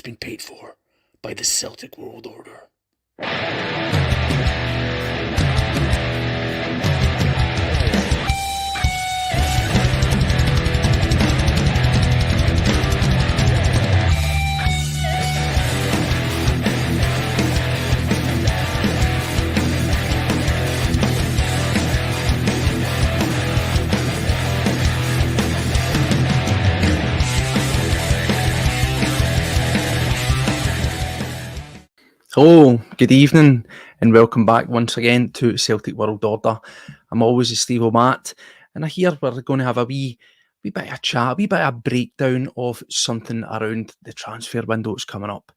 been paid for by the Celtic world order. Hello, good evening, and welcome back once again to Celtic World Order. I'm always Steve O'Matt, and I hear we're going to have a wee bit of a chat, a wee bit of a breakdown of something around the transfer window that's coming up.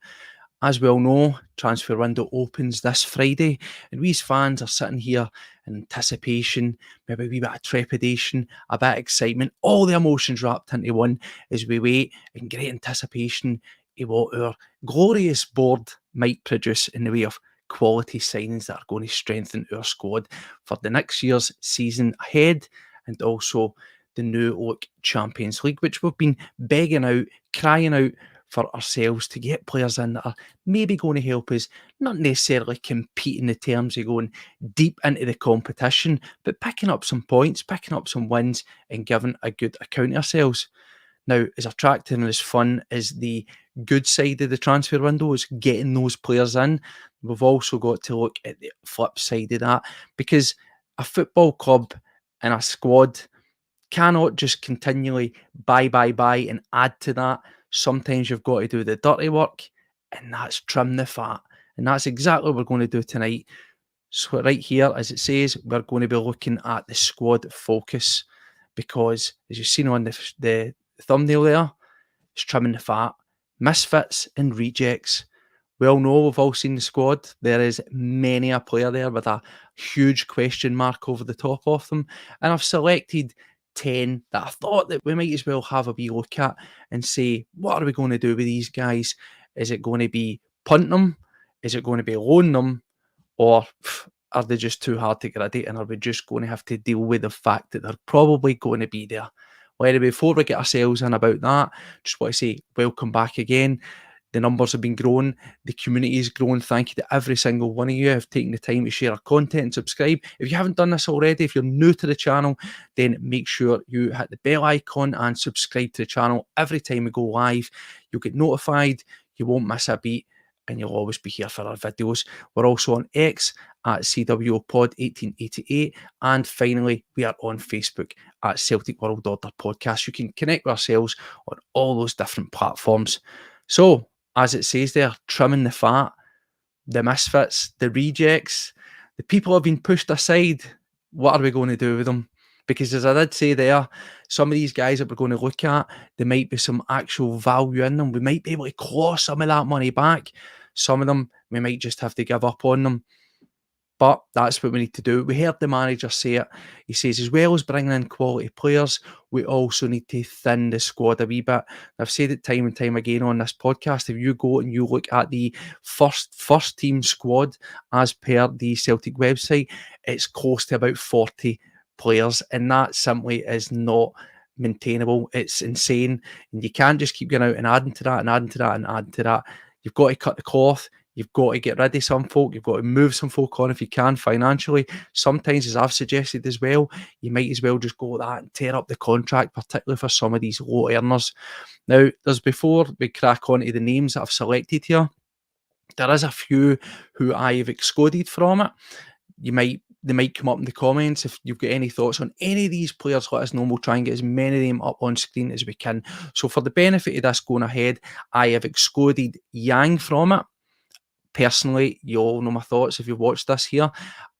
As we all know, transfer window opens this Friday, and we as fans are sitting here in anticipation, maybe a wee bit of trepidation, a bit of excitement, all the emotions wrapped into one as we wait in great anticipation of what our glorious board might produce in the way of quality signings that are going to strengthen our squad for the next year's season ahead, and also the new look Champions League, which we've been begging out, crying out for ourselves to get players in that are maybe going to help us, not necessarily compete in the terms of going deep into the competition, but picking up some points, picking up some wins, and giving a good account of ourselves. Now, as attractive and as fun as the good side of the transfer window is getting those players in, we've also got to look at the flip side of that, because a football club and a squad cannot just continually buy and add to that. Sometimes you've got to do the dirty work, and that's trim the fat. And that's exactly what we're going to do tonight. So right here, as it says, we're going to be looking at the squad focus, because as you've seen on the thumbnail there, it's trimming the fat. Misfits and Rejects. We all know, we've all seen the squad. There is many a player there with a huge question mark over the top of them. And I've selected 10 that I thought that we might as well have a wee look at and say, what are we going to do with these guys? Is it going to be punt them? Is it going to be loan them? Or are they just too hard to grade, and are we just going to have to deal with the fact that they're probably going to be there? Well, anyway, before we get ourselves in about that, just want to say welcome back again. The numbers have been growing. The community has grown. Thank you to every single one of you who have taken the time to share our content and subscribe. If you haven't done this already, if you're new to the channel, then make sure you hit the bell icon and subscribe to the channel. Every time we go live, you'll get notified. You won't miss a beat, and you'll always be here for our videos. We're also on X at CWPod1888, and finally, we are on Facebook at Celtic World Order Podcast. You can connect with ourselves on all those different platforms. So, as it says there, trimming the fat, the misfits, the rejects, the people have been pushed aside. What are we going to do with them? Because as I did say there, some of these guys that we're going to look at, there might be some actual value in them. We might be able to claw some of that money back. Some of them, we might just have to give up on them. But that's what we need to do. We heard the manager say it. He says, as well as bringing in quality players, we also need to thin the squad a wee bit. I've said it time and time again on this podcast. If you go and you look at the first team squad as per the Celtic website, it's close to about 40 players, and that simply is not maintainable. It's insane, and you can't just keep going out and adding to that and adding to that and adding to that. You've got to cut the cloth. You've got to get rid of some folk. You've got to move some folk on if you can financially. Sometimes, as I've suggested as well, you might as well just go with that and tear up the contract, particularly for some of these low earners. Now, before we crack on to the names that I've selected here, there is a few who I have excluded from it. They might come up in the comments. If you've got any thoughts on any of these players, let us know, and we'll try and get as many of them up on screen as we can. So for the benefit of this going ahead, I have excluded Yang from it. Personally, you all know my thoughts if you've watched this here.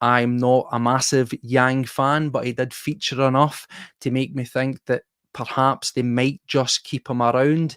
I'm not a massive Yang fan, but he did feature enough to make me think that perhaps they might just keep him around,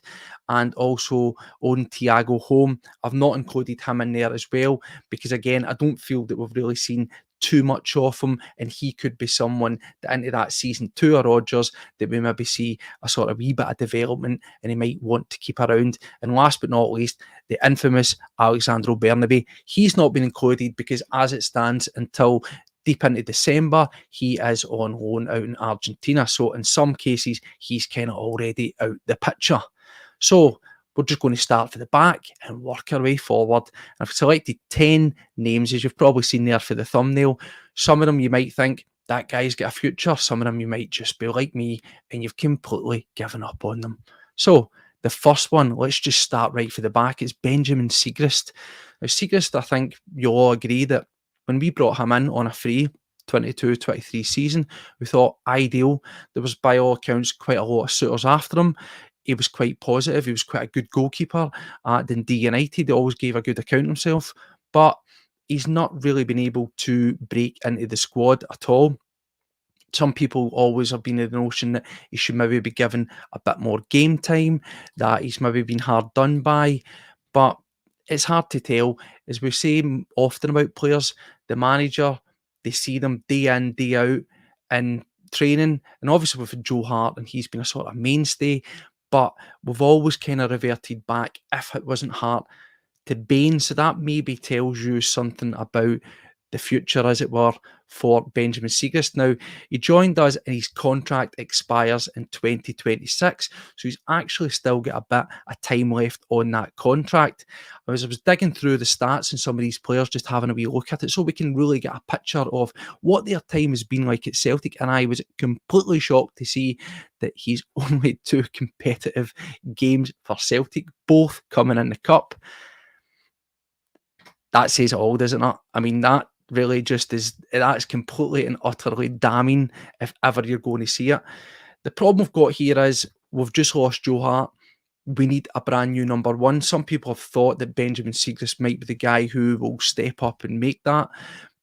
and also own Thiago home. I've not included him in there as well, because again, I don't feel that we've really seen too much of him, and he could be someone that into that season 2 of Rodgers that we maybe see a sort of wee bit of development and he might want to keep around. And last but not least, the infamous Alexandro Bernabei. He's not been included because as it stands until deep into December, he is on loan out in Argentina. So in some cases, he's kind of already out the picture. So we're just going to start for the back and work our way forward. I've selected 10 names, as you've probably seen there for the thumbnail. Some of them you might think, that guy's got a future. Some of them you might just be like me and you've completely given up on them. So the first one, let's just start right for the back. It's Benjamin Siegrist. Now, Siegrist, I think you'll all agree that when we brought him in on a free 22-23 season, we thought ideal. There was, by all accounts, quite a lot of suitors after him. He was quite positive. He was quite a good goalkeeper at Dundee United. He always gave a good account of himself, but he's not really been able to break into the squad at all. Some people always have been in the notion that he should maybe be given a bit more game time, that he's maybe been hard done by, but it's hard to tell. As we say often about players, the manager, they see them day in, day out in training, and obviously with Joe Hart, and he's been a sort of mainstay, but we've always kind of reverted back, if it wasn't Hart, to Bain. So that maybe tells you something about the future, as it were, for Benjamin Siegrist. Now, he joined us and his contract expires in 2026. So he's actually still got a bit of time left on that contract. As I was digging through the stats and some of these players, just having a wee look at it, so we can really get a picture of what their time has been like at Celtic. And I was completely shocked to see that he's only 2 competitive games for Celtic, both coming in the Cup. That says it all, doesn't it? I mean, that really just is, that's completely and utterly damning if ever you're going to see it. The problem we've got here is we've just lost Joe Hart. We need a brand new number one. Some people have thought that Benjamin Siegrist might be the guy who will step up and make that.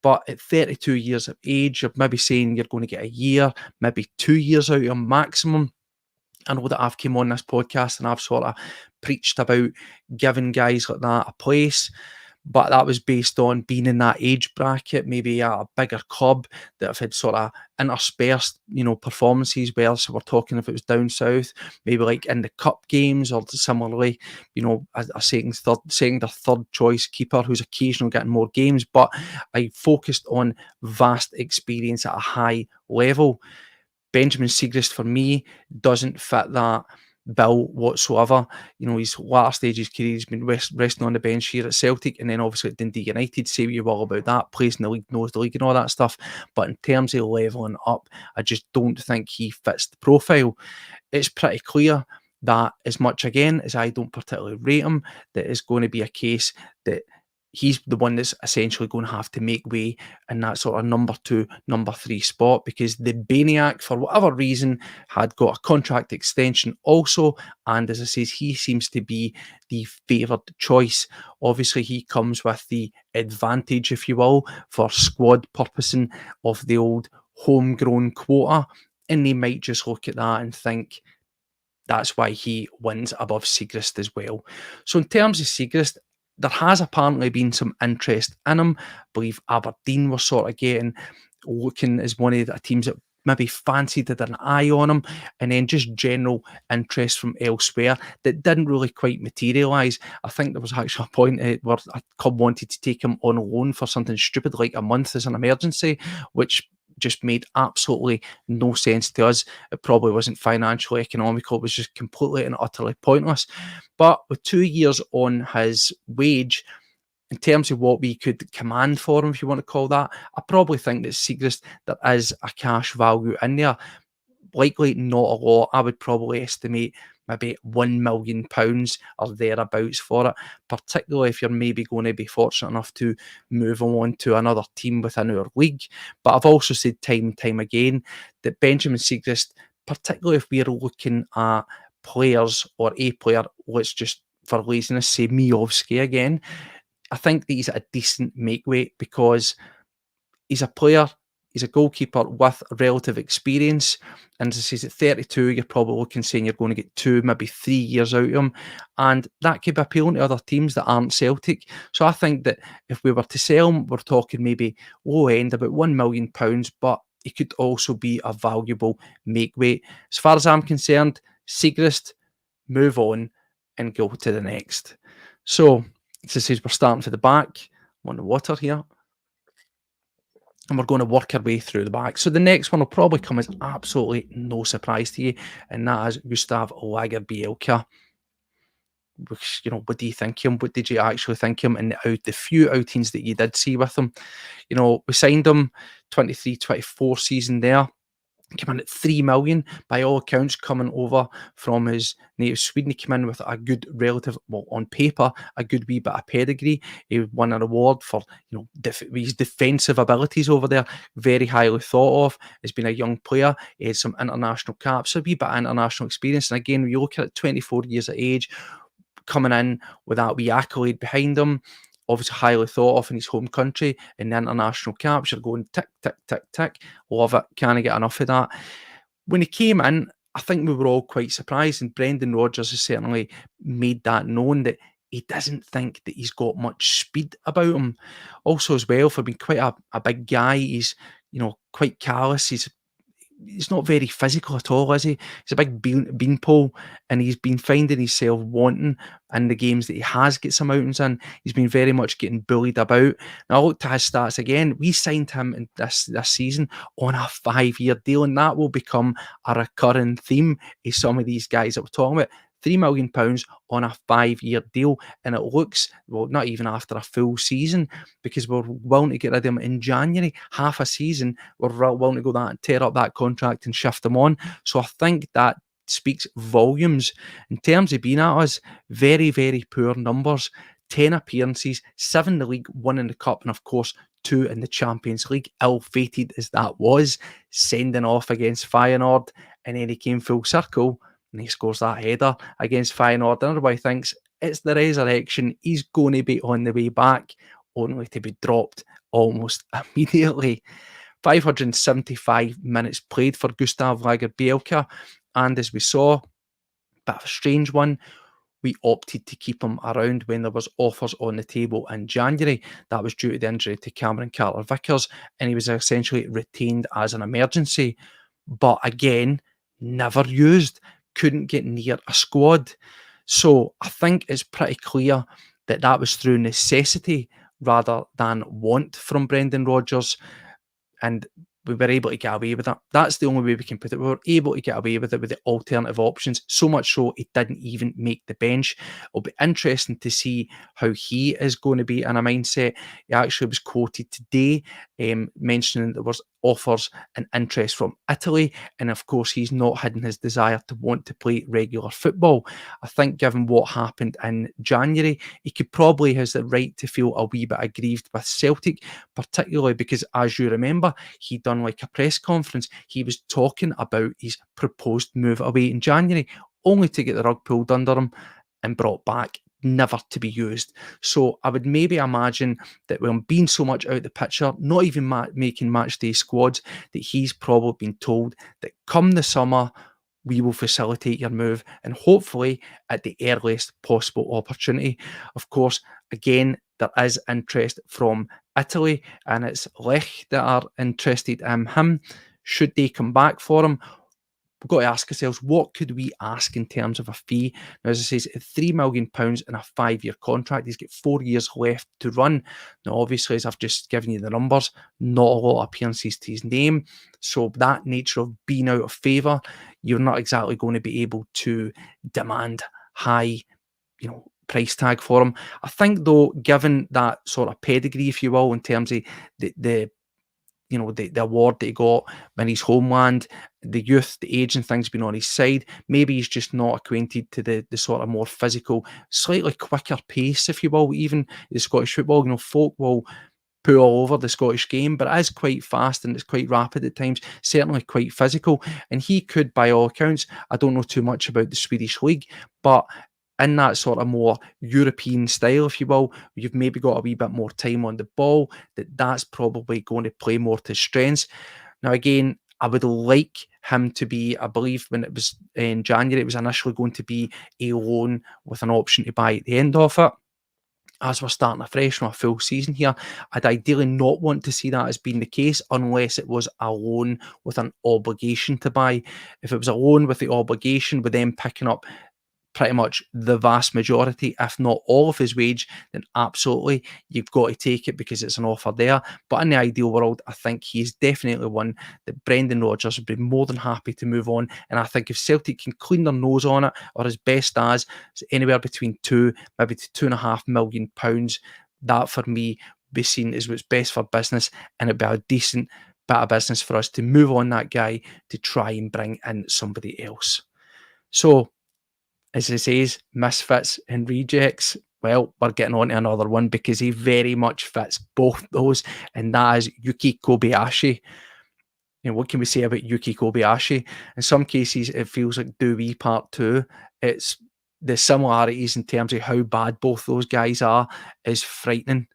But at 32 years of age, you're maybe saying you're going to get a year, maybe 2 years out of him maximum. I know that I've come on this podcast and I've sort of preached about giving guys like that a place, but that was based on being in that age bracket, maybe at a bigger club that have had sort of interspersed, performances where, so we're talking if it was down south, maybe like in the cup games, or similarly, a second or third choice keeper who's occasionally getting more games, but I focused on vast experience at a high level. Benjamin Siegrist, for me, doesn't fit that bill whatsoever. His latter stage of his career, he's been resting on the bench here at Celtic, and then obviously at Dundee United. Say what you will about that, plays in the league, knows the league and all that stuff, but in terms of levelling up, I just don't think he fits the profile. It's pretty clear that, as much again as I don't particularly rate him, that it's going to be a case that he's the one that's essentially going to have to make way in that sort of number 2, number 3 spot, because the Baniac, for whatever reason, had got a contract extension also, and as I say, he seems to be the favoured choice. Obviously, he comes with the advantage, if you will, for squad purposing of the old homegrown quota, and they might just look at that and think that's why he wins above Siegrist as well. So in terms of Siegrist, there has apparently been some interest in him. I believe Aberdeen were sort of looking as one of the teams that maybe fancied, had an eye on him, and then just general interest from elsewhere that didn't really quite materialise. I think there was actually a point where a club wanted to take him on loan for something stupid like a month as an emergency, which just made absolutely no sense to us. It probably wasn't financially economical. It was just completely and utterly pointless. But with 2 years on his wage, in terms of what we could command for him, if you want to call that, I probably think that Siegrist, there is a cash value in there. Likely not a lot. I would probably estimate maybe £1 million or thereabouts for it, particularly if you're maybe going to be fortunate enough to move on to another team within our league. But I've also said time and time again that Benjamin Siegrist, particularly if we're looking at players or a player, let's just for laziness say Miovski again, I think that he's a decent make weight because he's a player, he's a goalkeeper with relative experience. And as I say, at 32, you're probably looking saying you're going to get 2, maybe 3 years out of him. And that could be appealing to other teams that aren't Celtic. So I think that if we were to sell him, we're talking maybe low end, about £1 million, but he could also be a valuable make weight. As far as I'm concerned, Siegrist, move on and go to the next. So, as I say, we're starting for the back. I'm on the water here. And we're going to work our way through the back. So the next one will probably come as absolutely no surprise to you, and that is Gustav Lagerbielke. which, what do you think of him? What did you actually think of him? And the few outings that you did see with him, we signed him 23-24 season there. Came in at 3 million, by all accounts, coming over from his native Sweden. He came in with a good relative, well, on paper, a good wee bit of pedigree. He won an award for his defensive abilities over there, very highly thought of. He's been a young player. He had some international caps, a wee bit of international experience. And again, when you look at it, 24 years of age, coming in with that wee accolade behind him, obviously highly thought of in his home country, in the international caps, you're going tick, tick, tick, tick. Love it. Can't get enough of that. When he came in, I think we were all quite surprised, and Brendan Rodgers has certainly made that known, that he doesn't think that he's got much speed about him. Also, as well, for being quite a big guy, he's quite callous. He's not very physical at all, is he? He's a big beanpole, and he's been finding himself wanting in the games that he has get some outings in. He's been very much getting bullied about. Now, I looked at his stats again. We signed him in this season on a 5-year deal, and that will become a recurring theme of some of these guys that we're talking about. £3 million on a 5-year deal, and it looks, well, not even after a full season, because we're willing to get rid of him in January, half a season. We're willing to go that and tear up that contract and shift him on. So I think that speaks volumes. In terms of being at us, very, very poor numbers. 10 appearances, 7 in the league, 1 in the cup, and of course 2 in the Champions League. Ill-fated as that was, sending off against Feyenoord, and then he came full circle and he scores that header against Feyenoord, and everybody thinks it's the resurrection, he's going to be on the way back, only to be dropped almost immediately. 575 minutes played for Gustav Lagerbielke, and as we saw, bit of a strange one, we opted to keep him around when there was offers on the table in January. That was due to the injury to Cameron Carter-Vickers, and he was essentially retained as an emergency, but again, never used. Couldn't get near a squad. So I think it's pretty clear that was through necessity rather than want from Brendan Rodgers, and we were able to get away with it. That's the only way we can put it. We were able to get away with it with the alternative options, so much so he didn't even make the bench. It'll be interesting to see how he is going to be in a mindset. He actually was quoted today mentioning there was offers and interest from Italy, and of course he's not hidden his desire to want to play regular football. I think given what happened in January, he could probably has the right to feel a wee bit aggrieved with Celtic, particularly because, as you remember, he done like a press conference. He was talking about his proposed move away in January, only to get the rug pulled under him and brought back, never to be used. So I would maybe imagine that with him being so much out the picture, not even making match day squads, that he's probably been told that come the summer, we will facilitate your move, and hopefully at the earliest possible opportunity. Of course, again, there is interest from Italy, and it's Lech that are interested in him. Should they come back for him, we've got to ask ourselves, what could we ask in terms of a fee? Now, as I say, it's £3 million in a 5-year contract. He's got 4 years left to run. Now, obviously, as I've just given you the numbers, not a lot of appearances to his name. So that nature of being out of favour, you're not exactly going to be able to demand high, price tag for him. I think, though, given that sort of pedigree, if you will, in terms of the award that he got in his homeland, the youth, the age and things being on his side, maybe he's just not acquainted to the sort of more physical, slightly quicker pace, if you will, even the Scottish football. Folk will pull all over the Scottish game, but it is quite fast and it's quite rapid at times, certainly quite physical. And he could, by all accounts, I don't know too much about the Swedish league, but in that sort of more European style, if you will, you've maybe got a wee bit more time on the ball, that's probably going to play more to strengths. Now, again, I would like him to be, I believe when it was in January, it was initially going to be a loan with an option to buy at the end of it. As we're starting afresh on a full season here, I'd ideally not want to see that as being the case unless it was a loan with an obligation to buy. If it was a loan with the obligation with them picking up pretty much the vast majority, if not all of his wage, then absolutely you've got to take it because it's an offer there. But in the ideal world, I think he's definitely one that Brendan Rodgers would be more than happy to move on. And I think if Celtic can clean their nose on it, or as best as anywhere between maybe to £2.5 million, that for me be seen as what's best for business, and it'd be a decent bit of business for us to move on that guy to try and bring in somebody else. So, as he says, Misfits and Rejects, well, we're getting on to another one because he very much fits both those, and that is Yuki Kobayashi. What can we say about Yuki Kobayashi? In some cases, it feels like Do We Part 2. It's the similarities in terms of how bad both those guys are is frightening.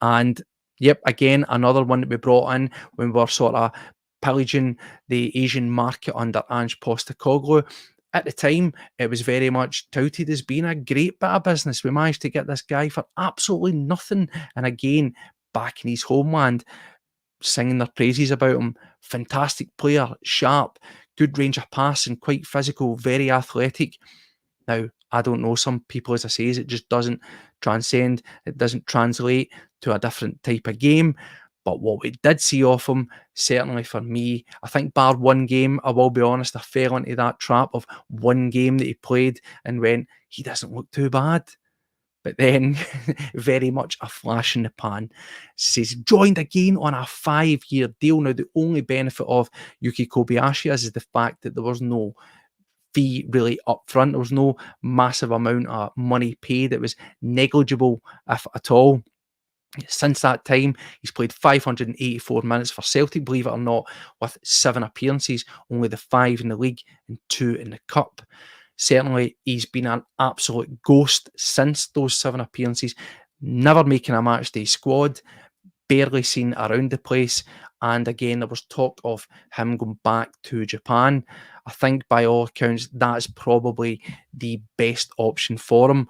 And yep, again, another one that we brought in when we're sort of pillaging the Asian market under Ange Postecoglou. At the time, it was very much touted as being a great bit of business. We managed to get this guy for absolutely nothing. And again, back in his homeland, singing their praises about him. Fantastic player, sharp, good range of passing, quite physical, very athletic. Now, I don't know, some people, as I say, it just doesn't transcend, it doesn't translate to a different type of game. But what we did see off him, certainly for me, I think bar one game, I will be honest, I fell into that trap of one game that he played and went, he doesn't look too bad. But then, very much a flash in the pan. Says joined again on a 5-year deal. Now, the only benefit of Yuki Kobayashi is the fact that there was no fee really up front. There was no massive amount of money paid. It was negligible, if at all. Since that time, he's played 584 minutes for Celtic, believe it or not, with 7 appearances, only the 5 in the league and 2 in the cup. Certainly, he's been an absolute ghost since those 7 appearances, never making a matchday squad, barely seen around the place. And again, there was talk of him going back to Japan. I think by all accounts, that's probably the best option for him.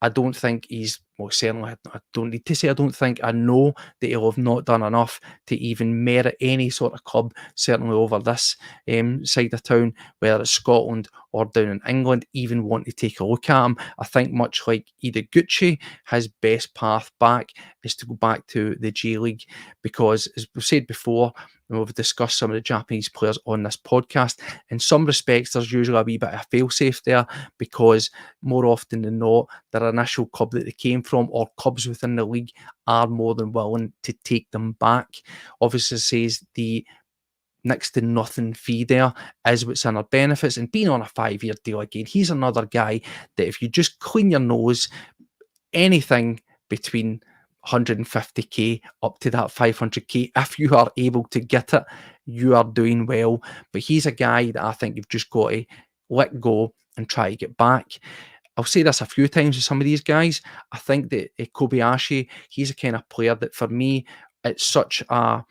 I don't think he's, well, certainly, I don't need to say I don't think, I know that he'll have not done enough to even merit any sort of club, certainly over this side of town, whether it's Scotland or down in England, even want to take a look at him. I think much like Ideguchi, his best path back is to go back to the J League, because as we've said before, and we've discussed some of the Japanese players on this podcast, in some respects there's usually a wee bit of fail-safe there, because more often than not, their initial club that they came from or clubs within the league are more than willing to take them back. Obviously says the next to nothing fee there is what's in our benefits, and being on a 5-year deal again, he's another guy that if you just clean your nose, anything between 150k up to that 500k, if you are able to get it, you are doing well. But he's a guy that I think you've just got to let go and try to get back. I'll say this a few times with some of these guys. I think that Kobayashi, he's a kind of player that for me, it's such a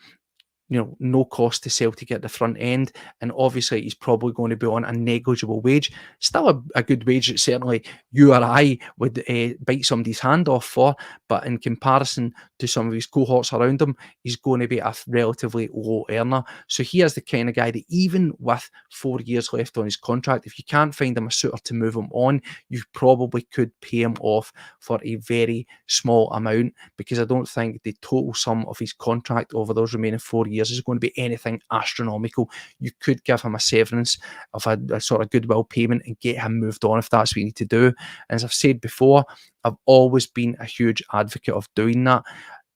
no cost to Celtic at the front end, and obviously he's probably going to be on a negligible wage. Still a good wage that certainly you or I would bite somebody's hand off for, but in comparison to some of his cohorts around him, he's going to be a relatively low earner. So he is the kind of guy that even with 4 years left on his contract, if you can't find him a suitor to move him on, you probably could pay him off for a very small amount, because I don't think the total sum of his contract over those remaining 4 years is going to be anything astronomical. You could give him a severance of a sort of goodwill payment and get him moved on if that's what you need to do. And as I've said before, I've always been a huge advocate of doing that.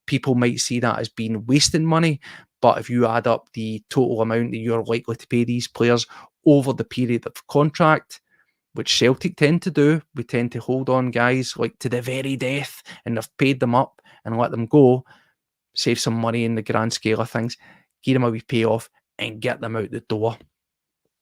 People might see that as being wasting money, but if you add up the total amount that you're likely to pay these players over the period of contract, which Celtic tend to do, we tend to hold on guys like to the very death, and they've paid them up and let them go, save some money in the grand scale of things, give them a wee payoff and get them out the door.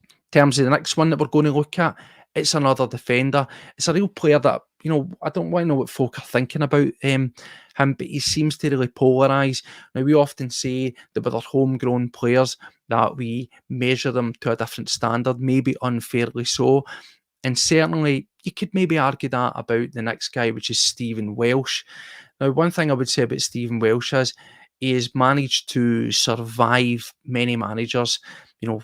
In terms of the next one that we're going to look at, it's another defender. It's a real player that, I don't want to know what folk are thinking about him, but he seems to really polarise. Now, we often say that with our homegrown players that we measure them to a different standard, maybe unfairly so. And certainly, you could maybe argue that about the next guy, which is Stephen Welsh. Now, one thing I would say about Stephen Welsh is he has managed to survive many managers.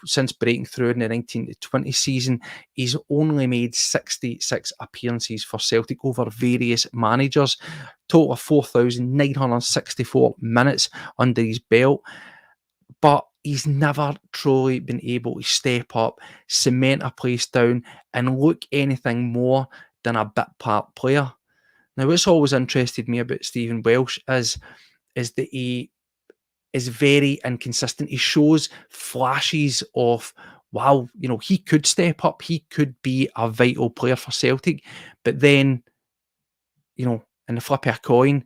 Since breaking through in the 19 to 20 season, he's only made 66 appearances for Celtic over various managers, total of 4,964 minutes under his belt. But he's never truly been able to step up, cement a place down, and look anything more than a bit part player. Now, what's always interested me about Stephen Welsh is that he is very inconsistent. He shows flashes of, wow, he could step up, he could be a vital player for Celtic, but then, in the flip of a coin,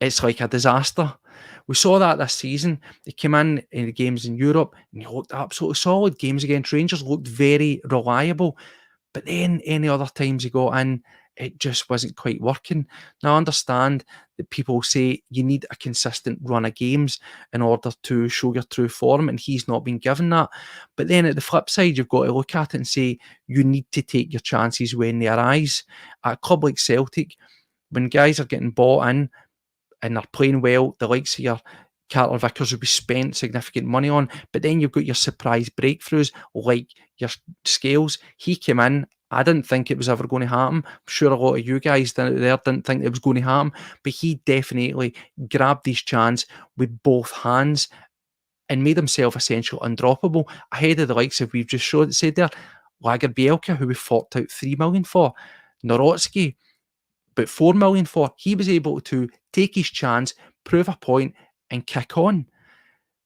it's like a disaster. We saw that this season. He came in the games in Europe and he looked absolutely solid. Games against Rangers looked very reliable. But then any other times he got in, it just wasn't quite working. Now, I understand that people say you need a consistent run of games in order to show your true form, and he's not been given that. But then at the flip side, you've got to look at it and say you need to take your chances when they arise. At a club like Celtic, when guys are getting bought in, and they're playing well, the likes of your Carter Vickers will be spent significant money on, but then you've got your surprise breakthroughs like your Scales. He came in, I didn't think it was ever going to happen. I'm sure a lot of you guys didn't think it was going to happen, but he definitely grabbed his chance with both hands and made himself essentially undroppable, ahead of the likes of, we've just said there, Lagerbielke, who we forked out 3 million for, Nawrocki, but 4 million for. He was able to take his chance, prove a point, and kick on.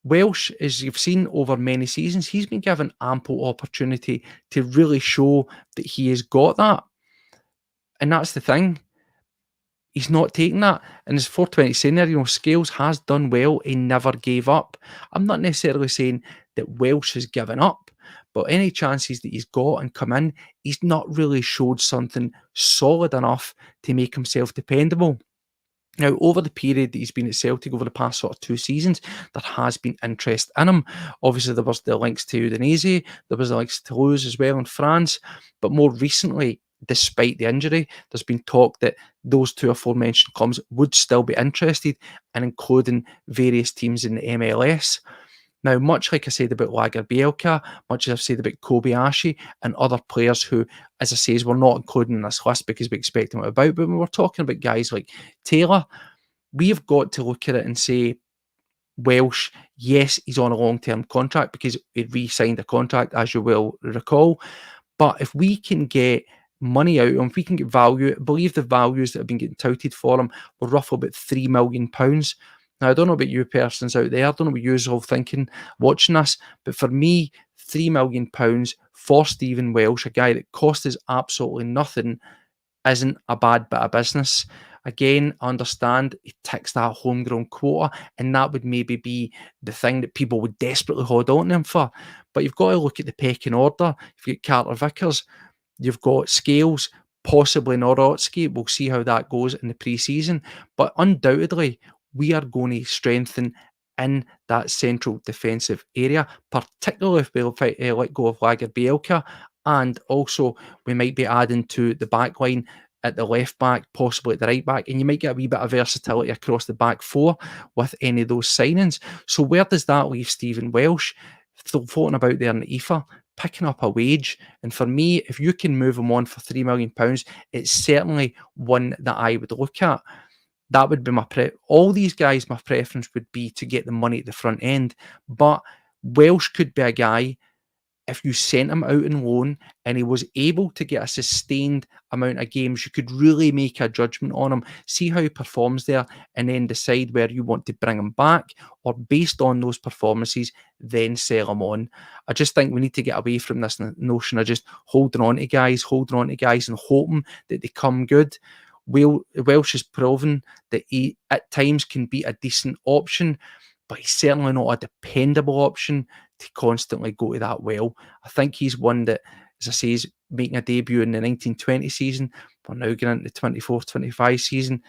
Welsh, as you've seen over many seasons, he's been given ample opportunity to really show that he has got that. And that's the thing. He's not taking that. And as 420 saying there, Scales has done well. He never gave up. I'm not necessarily saying that Welsh has given up, but any chances that he's got and come in, he's not really showed something solid enough to make himself dependable. Now, over the period that he's been at Celtic, over the past sort of 2 seasons, there has been interest in him. Obviously, there was the links to Udinese, there was the links to Toulouse as well in France, but more recently, despite the injury, there's been talk that those 2 aforementioned clubs would still be interested in including various teams in the MLS. Now, much like I said about Lagerbielke, much as I've said about Kobayashi and other players who, as I say, we're not including in this list because we expect them about, but when we're talking about guys like Taylor, we've got to look at it and say, Welsh, yes, he's on a long-term contract because he re-signed a contract, as you will recall, but if we can get money out of him, if we can get value, I believe the values that have been getting touted for him were roughly about £3 million. Now, I don't know about you persons out there, I don't know what you're all thinking watching this, but for me, £3 million for Stephen Welsh, a guy that cost us absolutely nothing, isn't a bad bit of business. Again, I understand he ticks that homegrown quota, and that would maybe be the thing that people would desperately hold on to him for. But you've got to look at the pecking order. If you get Carter Vickers, you've got Scales, possibly Nawrocki. We'll see how that goes in the pre-season. But undoubtedly, we are going to strengthen in that central defensive area, particularly if we let go of Lagerbielke. And also, we might be adding to the back line at the left back, possibly at the right back, and you might get a wee bit of versatility across the back 4 with any of those signings. So where does that leave Stephen Welsh? Floating about there in the ether, picking up a wage. And for me, if you can move him on for £3 million, it's certainly one that I would look at. That would be all these guys, my preference would be to get the money at the front end. But Welsh could be a guy, if you sent him out on loan and he was able to get a sustained amount of games, you could really make a judgment on him, see how he performs there, and then decide where you want to bring him back, or based on those performances, then sell him on. I just think we need to get away from this notion of just holding on to guys and hoping that they come good. Welsh has proven that he at times can be a decent option, but he's certainly not a dependable option to constantly go to that well. I think he's one that, as I say, is making a debut in the 1920 season. We're now getting into the 24-25 season.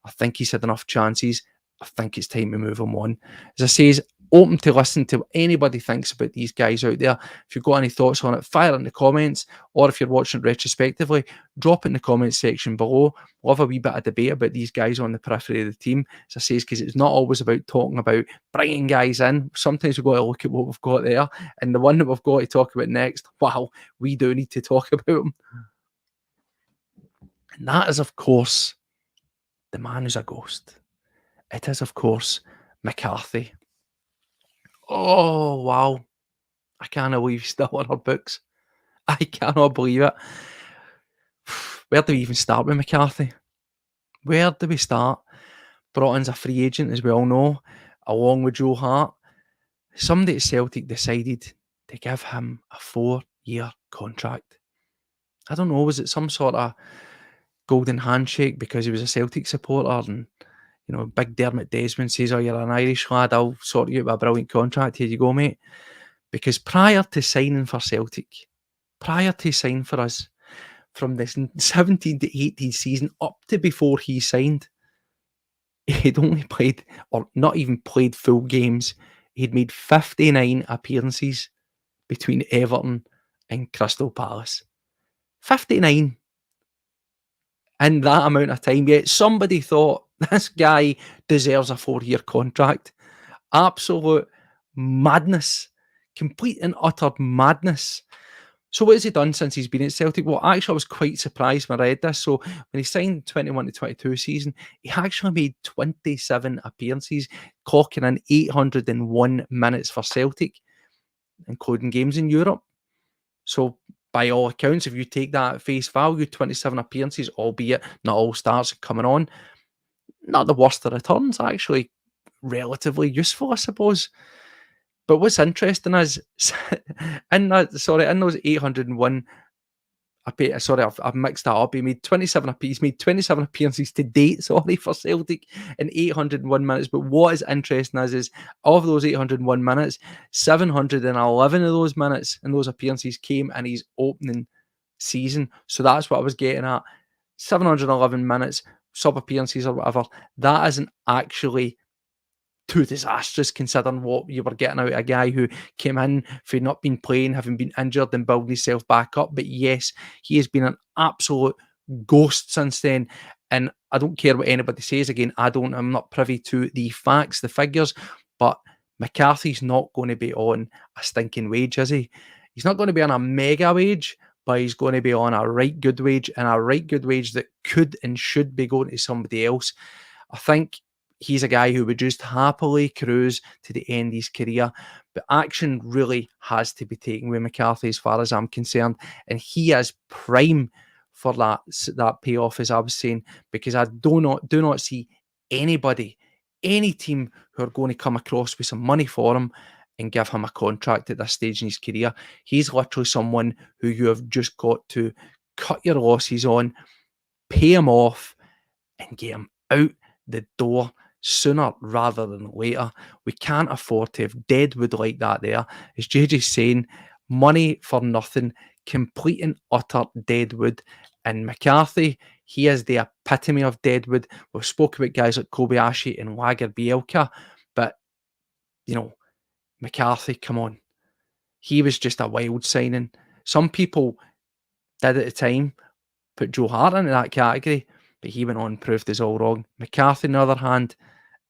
I think he's had enough chances. I think it's time to move him on. As I say, open to listen to what anybody thinks about these guys out there. If you've got any thoughts on it, fire it in the comments, or if you're watching it retrospectively, drop it in the comments section below. We'll have a wee bit of debate about these guys on the periphery of the team, as I say, because it's not always about talking about bringing guys in. Sometimes we've got to look at what we've got there, and the one that we've got to talk about next, wow, we do need to talk about him. And that is, of course, the man who's a ghost. It is, of course, McCarthy. Oh, wow. I can't believe he's still in our books. I cannot believe it. Where do we even start with McCarthy? Where do we start? Brought in as a free agent, as we all know, along with Joe Hart. Somebody at Celtic decided to give him a 4-year contract. I don't know, was it some sort of golden handshake because he was a Celtic supporter and, you know, big Dermot Desmond says, oh, you're an Irish lad, I'll sort you out with a brilliant contract, here you go, mate. Because prior to signing for Celtic, prior to signing for us, from this 17 to 18 season up to before he signed, he'd only played, or not even played full games. He'd made 59 appearances between Everton and Crystal Palace. 59 in that amount of time. Yet somebody thought this guy deserves a 4-year contract. Absolute madness. Complete and utter madness. So what has he done since he's been at Celtic? Well, actually, I was quite surprised when I read this. So when he signed 21 to 22 season, he actually made 27 appearances, clocking in 801 minutes for Celtic, including games in Europe. So by all accounts, if you take that at face value, 27 appearances, albeit not all starts coming on, not the worst of returns, actually relatively useful, I suppose. But what's interesting is, in those 801, I've mixed that up. He made 27 appearances to date, for Celtic in 801 minutes. But what is interesting is of those 801 minutes, 711 of those minutes and those appearances came in his opening season. So that's what I was getting at. 711 minutes, sub appearances or whatever. That isn't actually too disastrous considering what you were getting out of a guy who came in for not been playing, having been injured and building himself back up. But yes, he has been an absolute ghost since then. And I don't care what anybody says. Again, I'm not privy to the facts, the figures, but McCarthy's not going to be on a stinking wage, is he? He's not going to be on a mega wage, but he's going to be on a right good wage, and a right good wage that could and should be going to somebody else. I think he's a guy who would just happily cruise to the end of his career. But action really has to be taken with McCarthy as far as I'm concerned. And he is prime for that payoff, as I was saying, because I do not see anybody, any team who are going to come across with some money for him and give him a contract at this stage in his career. He's literally someone who you have just got to cut your losses on, pay him off, and get him out the door sooner rather than later. We can't afford to have deadwood like that there. As JJ's saying, money for nothing, complete and utter deadwood. And McCarthy, he is the epitome of deadwood. We've spoken about guys like Kobayashi and Lagerbielke, but, you know, McCarthy, come on. He was just a wild signing. Some people did at the time put Joe Hart into that category, but he went on and proved us all wrong. McCarthy, on the other hand,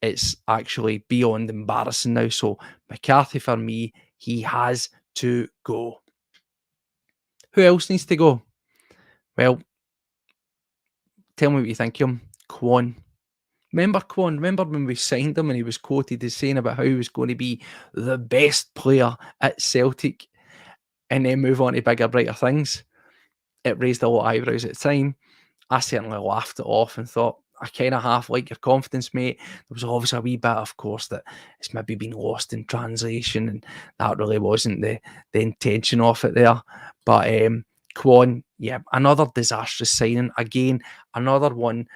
it's actually beyond embarrassing now. So McCarthy, for me, he has to go. Who else needs to go? Well, tell me what you think of him. Kwon. Remember Kwon? Remember when we signed him and he was quoted as saying about how he was going to be the best player at Celtic and then move on to bigger, brighter things? It raised a lot of eyebrows at the time. I certainly laughed it off and thought, I kind of half like your confidence, mate. There was obviously a wee bit, of course, that it's maybe been lost in translation, and that really wasn't the intention of it there. But Kwon, yeah, another disastrous signing. Again, another one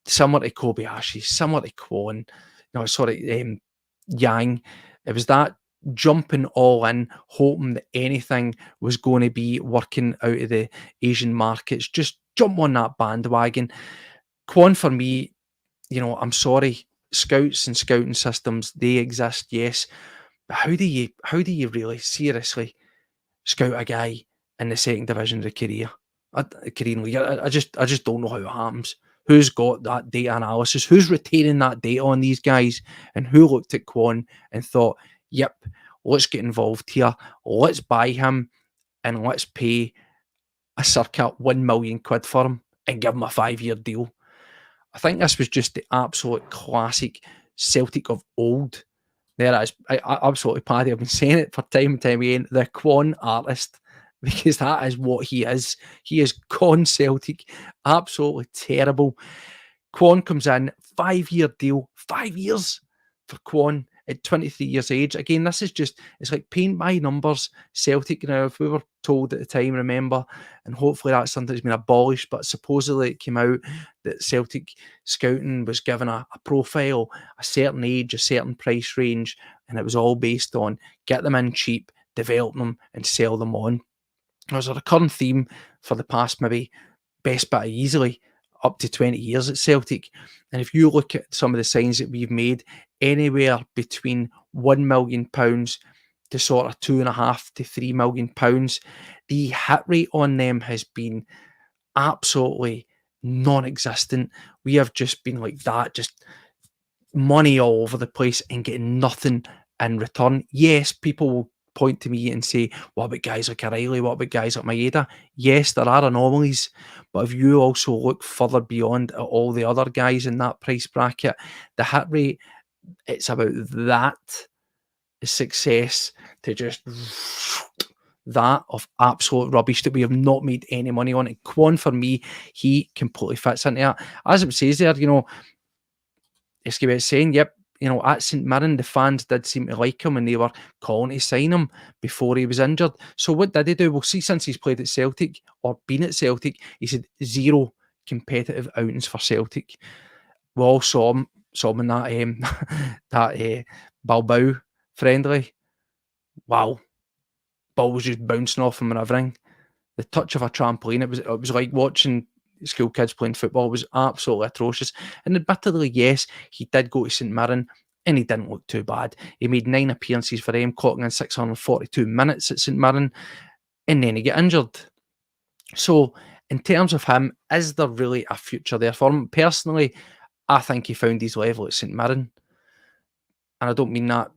similar to Kobayashi, similar to Kwon. No, sorry, Yang. It was that jumping all in, hoping that anything was going to be working out of the Asian markets. Just jump on that bandwagon. Kwon, for me, you know, I'm sorry, scouts and scouting systems, they exist, yes, but how do you really seriously scout a guy in the second division of the Korean league? I just don't know how it happens. Who's got that data analysis? Who's retaining that data on these guys? And who looked at Kwon and thought, yep, let's get involved here. Let's buy him and let's pay a circa 1 million quid for him and give him a 5-year deal. I think this was just the absolute classic Celtic of old. There it is. Absolutely, Paddy. I've been saying it for time and time again. The Kwon artist, because that is what he is. He is con Celtic. Absolutely terrible. Kwon comes in, 5-year deal, 5 years for Kwon at 23 years age. Again, this is just, it's like paint by numbers. Celtic, if we were told at the time, remember, and hopefully that's something that's been abolished, but supposedly it came out that Celtic scouting was given a profile, a certain age, a certain price range, and it was all based on get them in cheap, develop them, and sell them on. There's a recurring theme for the past maybe best bit easily up to 20 years at Celtic. And if you look at some of the signs that we've made, anywhere between £1 million to sort of £2.5 to £3 million, the hit rate on them has been absolutely non-existent. We have just been like that, just money all over the place and getting nothing in return. Yes, people will point to me and say, what about guys like O'Reilly? What about guys like Maeda? Yes, there are anomalies, but if you also look further beyond at all the other guys in that price bracket, the hit rate, it's about that success to just that of absolute rubbish that we have not made any money on. And Kwon, for me, he completely fits into that. As it says there, it's about saying, yep, at St Mirren, the fans did seem to like him and they were calling to sign him before he was injured. So what did he do? Well, see, since he's played at Celtic or been at Celtic, he said 0 competitive outings for Celtic. We all saw him in that that Bilbao friendly. Wow, ball was just bouncing off him and everything. The touch of a trampoline. It was like watching school kids playing football. It was absolutely atrocious. And admittedly, yes, he did go to St Mirren and he didn't look too bad. He made 9 appearances for them, clocking in 642 minutes at St Mirren, and then he got injured. So in terms of him, is there really a future there for him? Personally, I think he found his level at St Mirren. And I don't mean that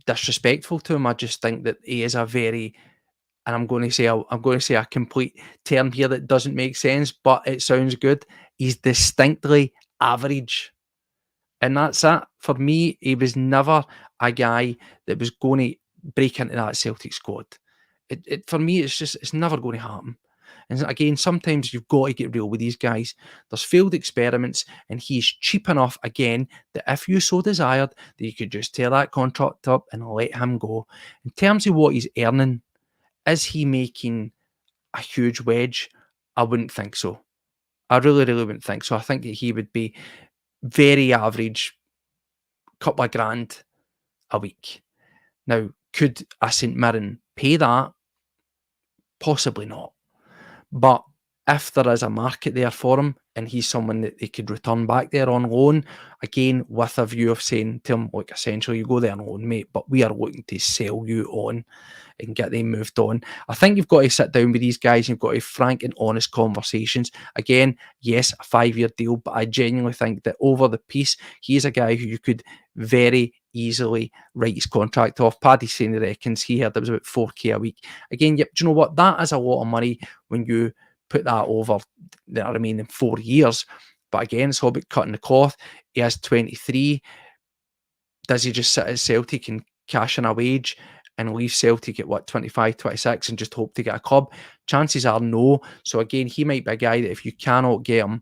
disrespectful to him. I just think that he is a very, and I'm going to say a complete term here that doesn't make sense, but it sounds good. He's distinctly average. And that's it. For me, he was never a guy that was going to break into that Celtic squad. For me, it's never going to happen. And again, sometimes you've got to get real with these guys. There's failed experiments, and he's cheap enough, again, that if you so desired, that you could just tear that contract up and let him go. In terms of what he's earning, is he making a huge wedge? I wouldn't think so. I really, really wouldn't think so. I think that he would be very average, couple of grand a week. Now, could a St Mirren pay that? Possibly not. But if there is a market there for him and he's someone that they could return back there on loan, again, with a view of saying to him, look, essentially, you go there on loan, mate, but we are looking to sell you on and get them moved on. I think you've got to sit down with these guys. You've got to have frank and honest conversations. Again, yes, a 5-year deal, but I genuinely think that over the piece, he's a guy who you could very easily write his contract off. Paddy's saying he reckons he heard it was about 4k a week. Again, yep, do you know what? That is a lot of money when you put that over, in 4 years. But again, it's all about cutting the cloth. He has 23. Does he just sit at Celtic and cash in a wage and leave Celtic at 25, 26 and just hope to get a club? Chances are no. So again, he might be a guy that if you cannot get him,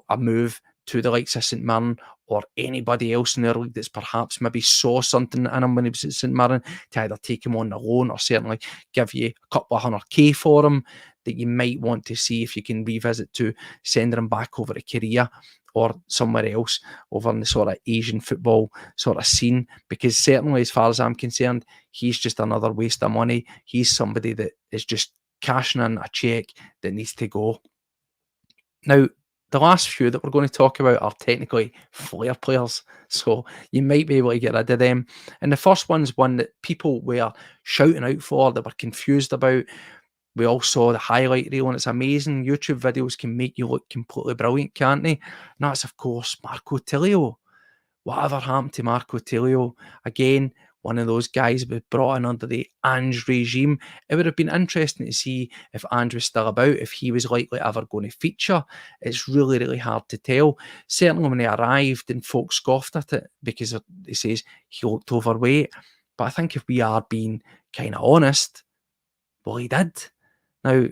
a move to the likes of St Mirren or anybody else in their league that's perhaps maybe saw something in him when he was at St Mirren, to either take him on the loan or certainly give you a couple of 100k for him, that you might want to see if you can revisit to sending him back over to Korea or somewhere else over in the sort of Asian football sort of scene. Because certainly, as far as I'm concerned, he's just another waste of money. He's somebody that is just cashing in a cheque that needs to go. Now, the last few that we're going to talk about are technically flair players, so you might be able to get rid of them. And the first one's one that people were shouting out for, that were confused about. We all saw the highlight reel, and it's amazing. YouTube videos can make you look completely brilliant, can't they? And that's, of course, Marco Tilio. Whatever happened to Marco Tilio? Again, one of those guys was brought in under the Ange regime. It would have been interesting to see if Ange was still about, if he was likely ever going to feature. It's really, really hard to tell. Certainly when he arrived and folks scoffed at it because he says he looked overweight. But I think if we are being kind of honest, well, he did. Now,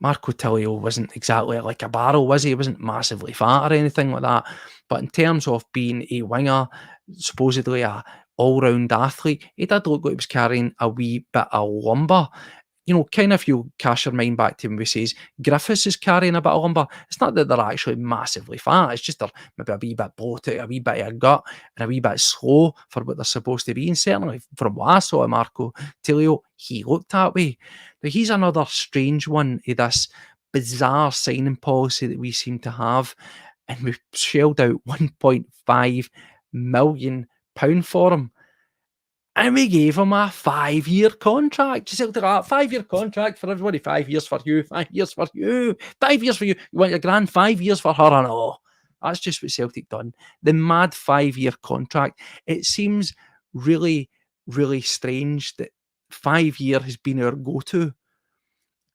Marco Tilio wasn't exactly like a barrel, was he? He wasn't massively fat or anything like that. But in terms of being a winger, supposedly a all-round athlete, he did look like he was carrying a wee bit of lumber. You know, kind of if you cast your mind back to when we says Griffiths is carrying a bit of lumber, it's not that they're actually massively fat, it's just they're maybe a wee bit bloated, a wee bit of gut, and a wee bit slow for what they're supposed to be. And certainly from what I saw of Marco Tilio, he looked that way. Now he's another strange one of this bizarre signing policy that we seem to have, and we've shelled out £1.5 million for him. And we gave him a 5-year contract. Just looked at that 5-year contract for everybody. 5 years for you, 5 years for you, 5 years for you. You want your grand 5 years for her? And oh, that's just what Celtic done. The mad 5-year contract. It seems really, really strange that 5 year has been our go-to.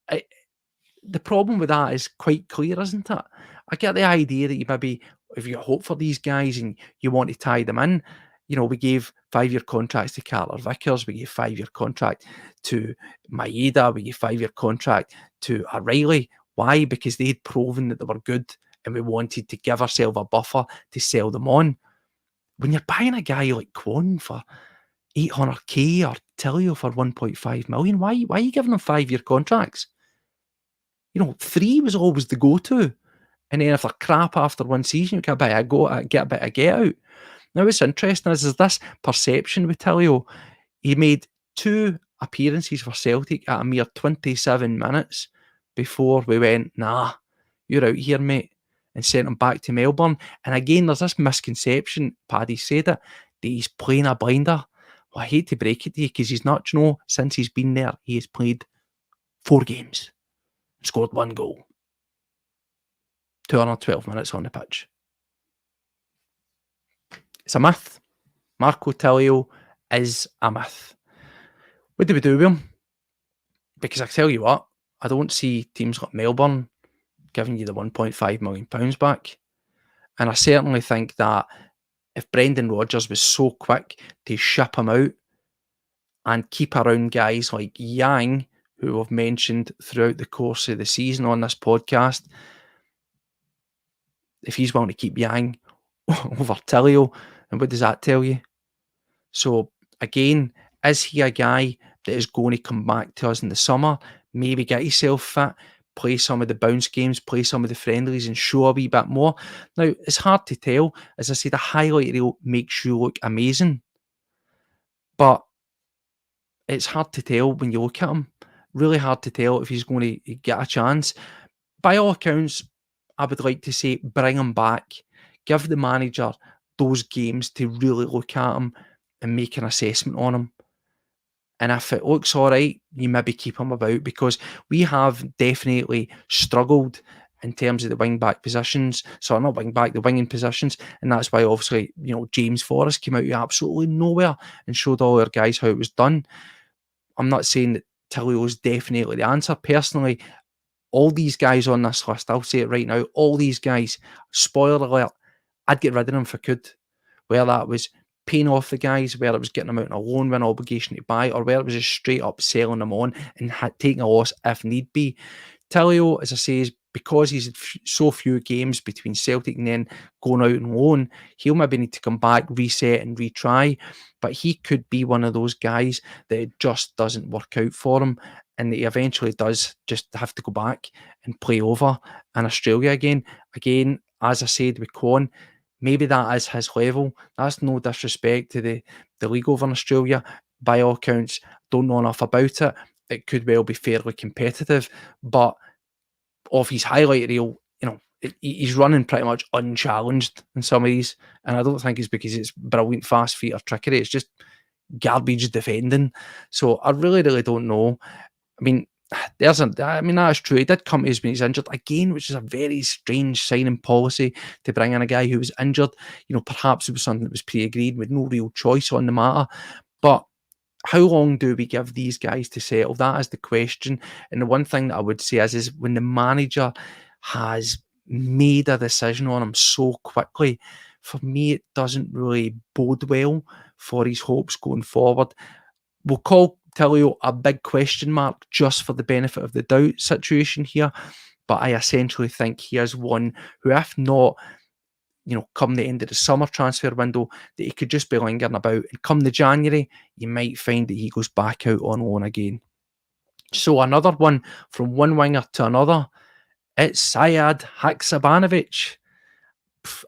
The problem with that is quite clear, isn't it? I get the idea that you maybe, if you hope for these guys and you want to tie them in, you know, we gave 5-year contracts to Carter Vickers, we gave 5-year contract to Maeda, we gave 5-year contract to O'Reilly. Why? Because they'd proven that they were good and we wanted to give ourselves a buffer to sell them on. When you're buying a guy like Kwon for 800k or Tilio for 1.5 million, why are you giving them 5-year contracts? You know, 3 was always the go-to. And then if they're crap after one season, you can get a bit of get out. Now, what's interesting is this perception with Tilio. He made 2 appearances for Celtic at a mere 27 minutes before we went, nah, you're out here, mate, and sent him back to Melbourne. And again, there's this misconception, Paddy said it, that he's playing a blinder. Well, I hate to break it to you because he's not, you know, since he's been there, he has played 4 games, scored 1 goal. 212 minutes on the pitch. It's a myth. Marco Tilio is a myth. What do we do with him? Because I tell you what, I don't see teams like Melbourne giving you the £1.5 million back. And I certainly think that if Brendan Rodgers was so quick to ship him out and keep around guys like Yang, who we've mentioned throughout the course of the season on this podcast, if he's willing to keep Yang over Tilio, and what does that tell you? So again, is he a guy that is going to come back to us in the summer, maybe get himself fit, play some of the bounce games, play some of the friendlies and show a wee bit more? Now, it's hard to tell. As I say, the highlight reel makes you look amazing, but it's hard to tell when you look at him. Really hard to tell if he's going to get a chance. By all accounts, I would like to say bring him back, give the manager those games to really look at him and make an assessment on him. And if it looks all right, you maybe keep him about, because we have definitely struggled in terms of the wing-back positions. So not wing-back, the winging positions. And that's why, obviously, you know, James Forrest came out of absolutely nowhere and showed all our guys how it was done. I'm not saying that Tilio is definitely the answer. Personally, all these guys on this list, I'll say it right now, all these guys, spoiler alert, I'd get rid of them if I could. Whether that was paying off the guys, whether it was getting them out on a loan with an obligation to buy, or whether it was just straight up selling them on and taking a loss if need be. Tilio, as I say, is because he's so few games between Celtic and then going out on loan, he'll maybe need to come back, reset and retry. But he could be one of those guys that it just doesn't work out for him, and that he eventually does just have to go back and play over in Australia again. Again, as I said with Kwon, maybe that is his level. That's no disrespect to the league over in Australia. By all accounts, don't know enough about it. It could well be fairly competitive, but of his highlight reel, you know, he's running pretty much unchallenged in some of these, and I don't think it's because it's brilliant fast feet or trickery. It's just garbage defending. So I really, really don't know. I mean, that is true. He did come to us when he's injured again, which is a very strange signing policy to bring in a guy who was injured. Perhaps it was something that was pre-agreed with no real choice on the matter. But how long do we give these guys to settle? That is the question. And the one thing that I would say is when the manager has made a decision on him so quickly, for me, it doesn't really bode well for his hopes going forward. We'll call Tilio a big question mark just for the benefit of the doubt situation here. But I essentially think he is one who, if not, come the end of the summer transfer window, that he could just be lingering about. And come the January, you might find that he goes back out on loan again. So another one from one winger to another, it's Sajad Haksabanovic.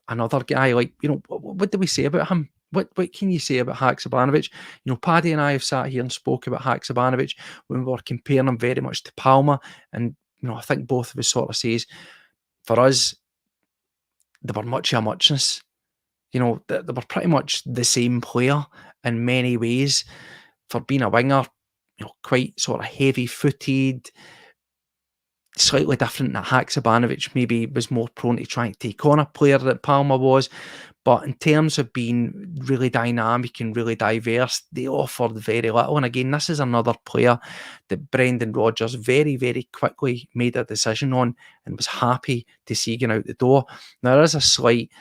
Another guy, what do we say about him? What can you say about Haksabanovic? Paddy and I have sat here and spoke about Haksabanovic when we were comparing him very much to Palma. And, I think both of us sort of says, for us, they were much of a muchness. They were pretty much the same player in many ways. For being a winger, quite sort of heavy-footed, slightly different than Haksabanovic maybe was more prone to trying to take on a player that Palma was. But in terms of being really dynamic and really diverse, they offered very little. And again, this is another player that Brendan Rodgers very, very quickly made a decision on and was happy to see going out the door. Now, there is a slight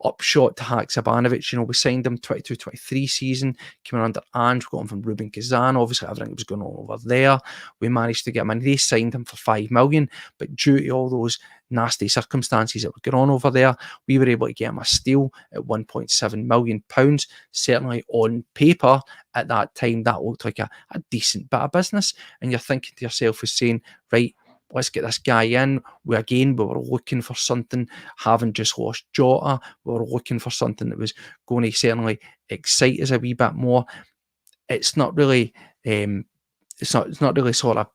upshot to Haksabanovic. We signed him 22-23 season, came in under Ange, got him from Ruben Kazan. Obviously, everything was going on over there. We managed to get him in. They signed him for $5 million, but due to all those nasty circumstances that were going on over there, we were able to get him a steal at £1.7 million. Certainly on paper at that time, that looked like a decent bit of business. And you're thinking to yourself, as saying, right, let's get this guy in. We were looking for something, having just lost Jota. We were looking for something that was going to certainly excite us a wee bit more. It's not really, it's not really sort of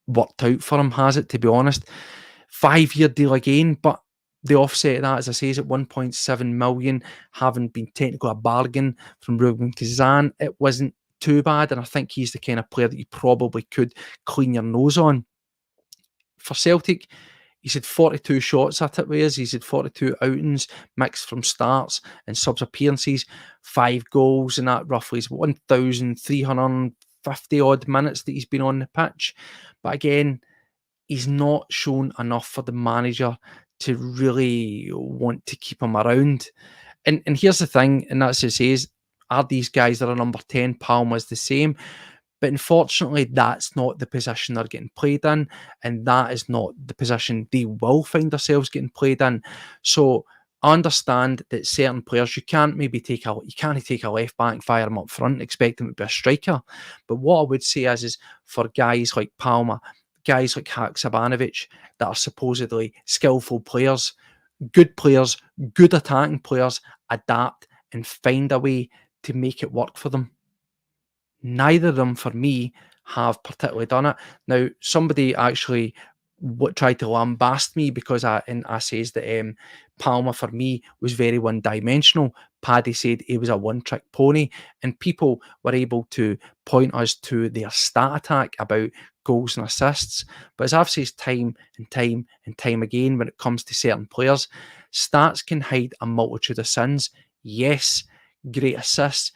worked out for him, has it? To be honest, 5-year deal again, but the offset of that, as I say, is at 1.7 million, having been technically a bargain from Ruben Kazan. It wasn't too bad, and I think he's the kind of player that you probably could clean your nose on. For Celtic, he's had 42 shots at it with us. He's had 42 outings, mixed from starts and subs appearances, 5 goals, and that roughly is 1,350 odd minutes that he's been on the pitch. But again, he's not shown enough for the manager to really want to keep him around. And here's the thing, and that's to say, are these guys that are number 10, Palma's the same? But unfortunately, that's not the position they're getting played in, and that is not the position they will find themselves getting played in. So I understand that certain players, you can't take a left back, fire him up front, and expect him to be a striker. But what I would say is for guys like Palma, guys like Haksabanovic that are supposedly skillful players, good attacking players, adapt and find a way to make it work for them. Neither of them, for me, have particularly done it. Now, somebody actually tried to lambast me because I says that Palma, for me, was very one-dimensional. Paddy said he was a one-trick pony, and people were able to point us to their stat attack about goals and assists. But as I've said time and time and time again, when it comes to certain players, stats can hide a multitude of sins. Yes, great assists,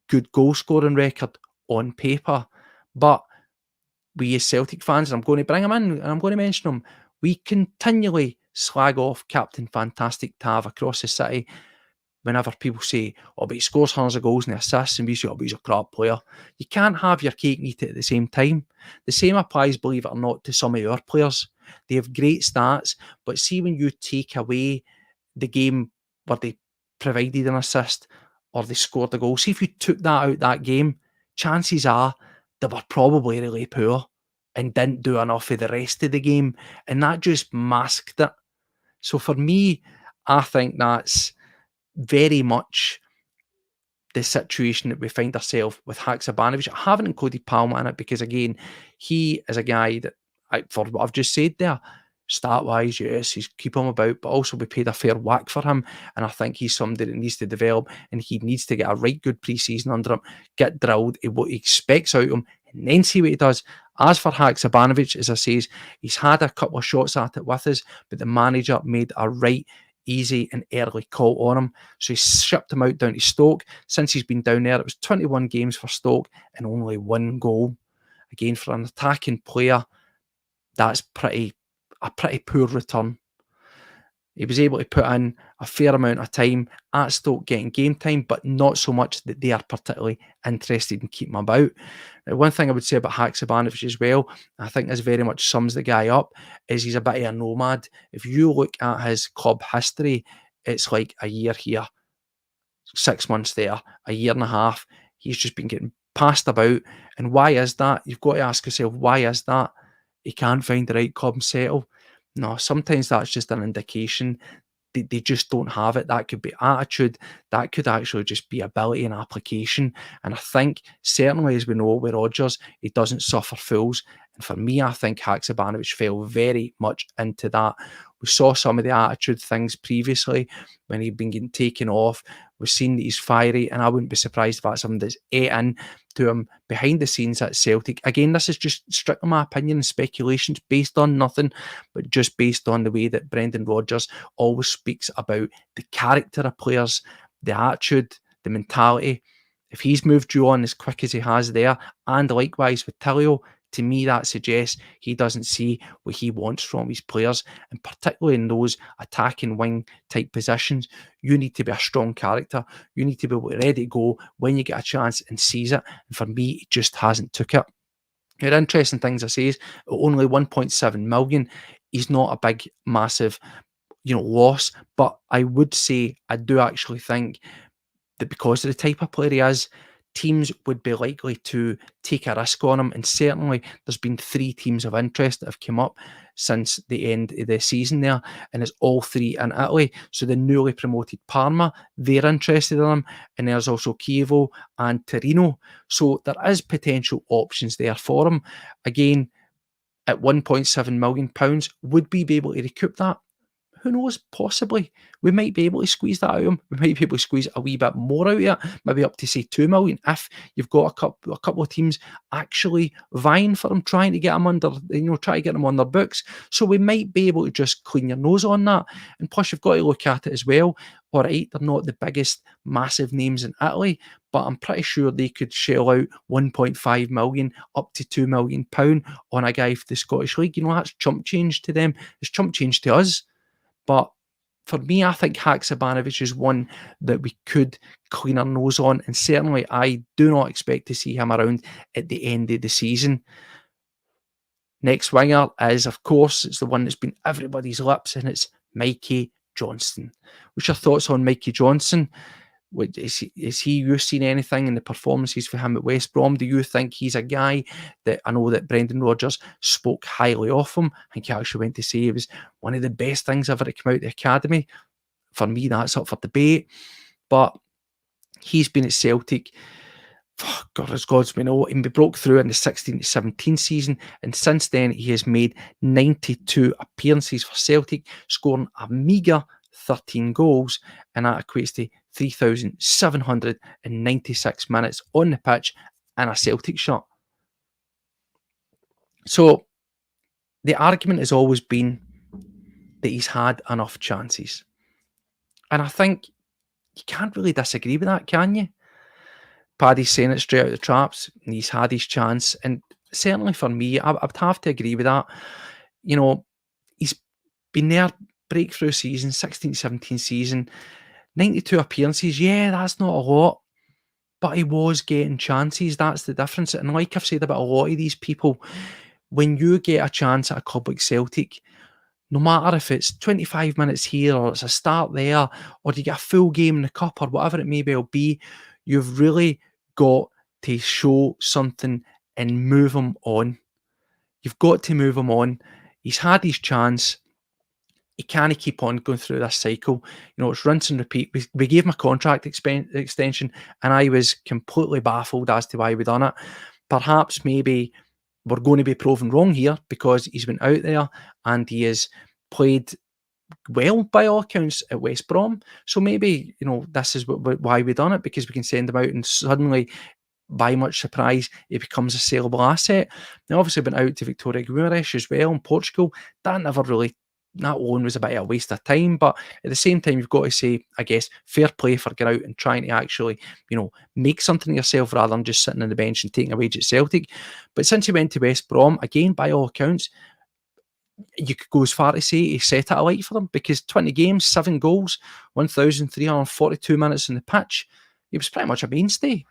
good goal scoring record on paper, but we as Celtic fans, and I'm going to bring him in and I'm going to mention him, we continually slag off Captain Fantastic Tav across the city whenever people say, oh, but he scores hundreds of goals and assists, and we say, oh, but he's a crap player. You can't have your cake and eat it at the same time. The same applies, believe it or not, to some of our players. They have great stats, but see when you take away the game where they provided an assist or they scored a goal, see if you took that out that game, chances are they were probably really poor and didn't do enough of the rest of the game, and that just masked it. So for me, I think that's very much the situation that we find ourselves with Haksabanovic. I haven't included Palma in it because, again, he is a guy that, for what I've just said there, Stat-wise, yes, he's keep him about, but also we paid a fair whack for him, and I think he's somebody that needs to develop, and he needs to get a right good pre-season under him, get drilled in what he expects out of him, and then see what he does. As for Haksabanovic, as I say, he's had a couple of shots at it with us, but the manager made a right easy and early call on him, so he shipped him out down to Stoke. Since he's been down there, it was 21 games for Stoke and only 1 goal. Again, for an attacking player, that's a pretty poor return. He was able to put in a fair amount of time at Stoke getting game time, but not so much that they are particularly interested in keeping him about. Now, one thing I would say about Haksabanovic as well, I think this very much sums the guy up, is he's a bit of a nomad. If you look at his club history, it's like a year here, 6 months there, a year and a half. He's just been getting passed about. And why is that? You've got to ask yourself, why is that? He can't find the right club and settle. No, sometimes that's just an indication they just don't have it. That could be attitude. That could actually just be ability and application. And I think, certainly as we know with Rodgers, he doesn't suffer fools. And for me, I think Haksabanovic fell very much into that. We saw some of the attitude things previously when he'd been getting taken off. We've seen that he's fiery, and I wouldn't be surprised if that's something that's ate in to him behind the scenes at Celtic. Again, this is just strictly my opinion and speculations based on nothing, but just based on the way that Brendan Rodgers always speaks about the character of players, the attitude, the mentality. If he's moved you on as quick as he has there, and likewise with Tilio, to me that suggests he doesn't see what he wants from his players, and particularly in those attacking wing type positions, you need to be a strong character. You need to be ready to go when you get a chance and seize it. And for me, it just hasn't took it. The interesting things I say is only 1.7 million. He's not a big, massive, loss, but I would say I do actually think that because of the type of player he is, teams would be likely to take a risk on him. And certainly there's been 3 teams of interest that have come up since the end of the season there, and it's all 3 in Italy. So the newly promoted Parma, they're interested in him, and there's also Chievo and Torino. So there is potential options there for him. Again, at £1.7 million, would we be able to recoup that? Who knows? Possibly. We might be able to squeeze that out of him. We might be able to squeeze a wee bit more out of it, maybe up to, say, 2 million, if you've got a couple of teams actually vying for him, trying to get him under, try to get him on their books. So we might be able to just clean your nose on that. And plus, you've got to look at it as well. All right, they're not the biggest, massive names in Italy, but I'm pretty sure they could shell out 1.5 million up to £2 million on a guy for the Scottish League. That's chump change to them. It's chump change to us. But for me, I think Haksabanovic is one that we could clean our nose on, and certainly I do not expect to see him around at the end of the season. Next winger is, of course, it's the one that's been everybody's lips, and it's Mikey Johnston. What's your thoughts on Mikey Johnston? You've seen anything in the performances for him at West Brom? Do you think he's a guy that, I know that Brendan Rodgers spoke highly of him? I think he actually went to say it was one of the best things ever to come out of the academy. For me, that's up for debate. But he's been at Celtic, God, as God's been all, and we broke through in the 16-17 season, and since then he has made 92 appearances for Celtic, scoring a meagre 13 goals, and that equates to 3,796 minutes on the pitch in a Celtic shirt. So the argument has always been that he's had enough chances, and I think you can't really disagree with that, can you? Paddy's saying it straight out of the traps, and he's had his chance, and certainly for me, I would have to agree with that. He's been there, breakthrough season, 16-17 season, 92 appearances. Yeah, that's not a lot, but he was getting chances. That's the difference. And like I've said about a lot of these people, when you get a chance at a club like Celtic, no matter if it's 25 minutes here or it's a start there, or you get a full game in the cup or whatever it may well be, you've really got to show something and move him on. You've got to move him on. He's had his chance. He can't keep on going through this cycle. It's rinse and repeat. We gave him a contract extension, and I was completely baffled as to why we done it. Perhaps maybe we're going to be proven wrong here because he's been out there and he has played well by all accounts at West Brom. So maybe, this is why we done it, because we can send him out and suddenly, by much surprise, it becomes a saleable asset. Now, obviously, went out to Victoria Guimaraes as well in Portugal. That loan was a bit of a waste of time, but at the same time, you've got to say, I guess, fair play for getting out and trying to actually, make something of yourself rather than just sitting on the bench and taking a wage at Celtic. But since he went to West Brom, again, by all accounts, you could go as far to say he set it alight for them, because 20 games, 7 goals, 1,342 minutes on the pitch, he was pretty much a mainstay.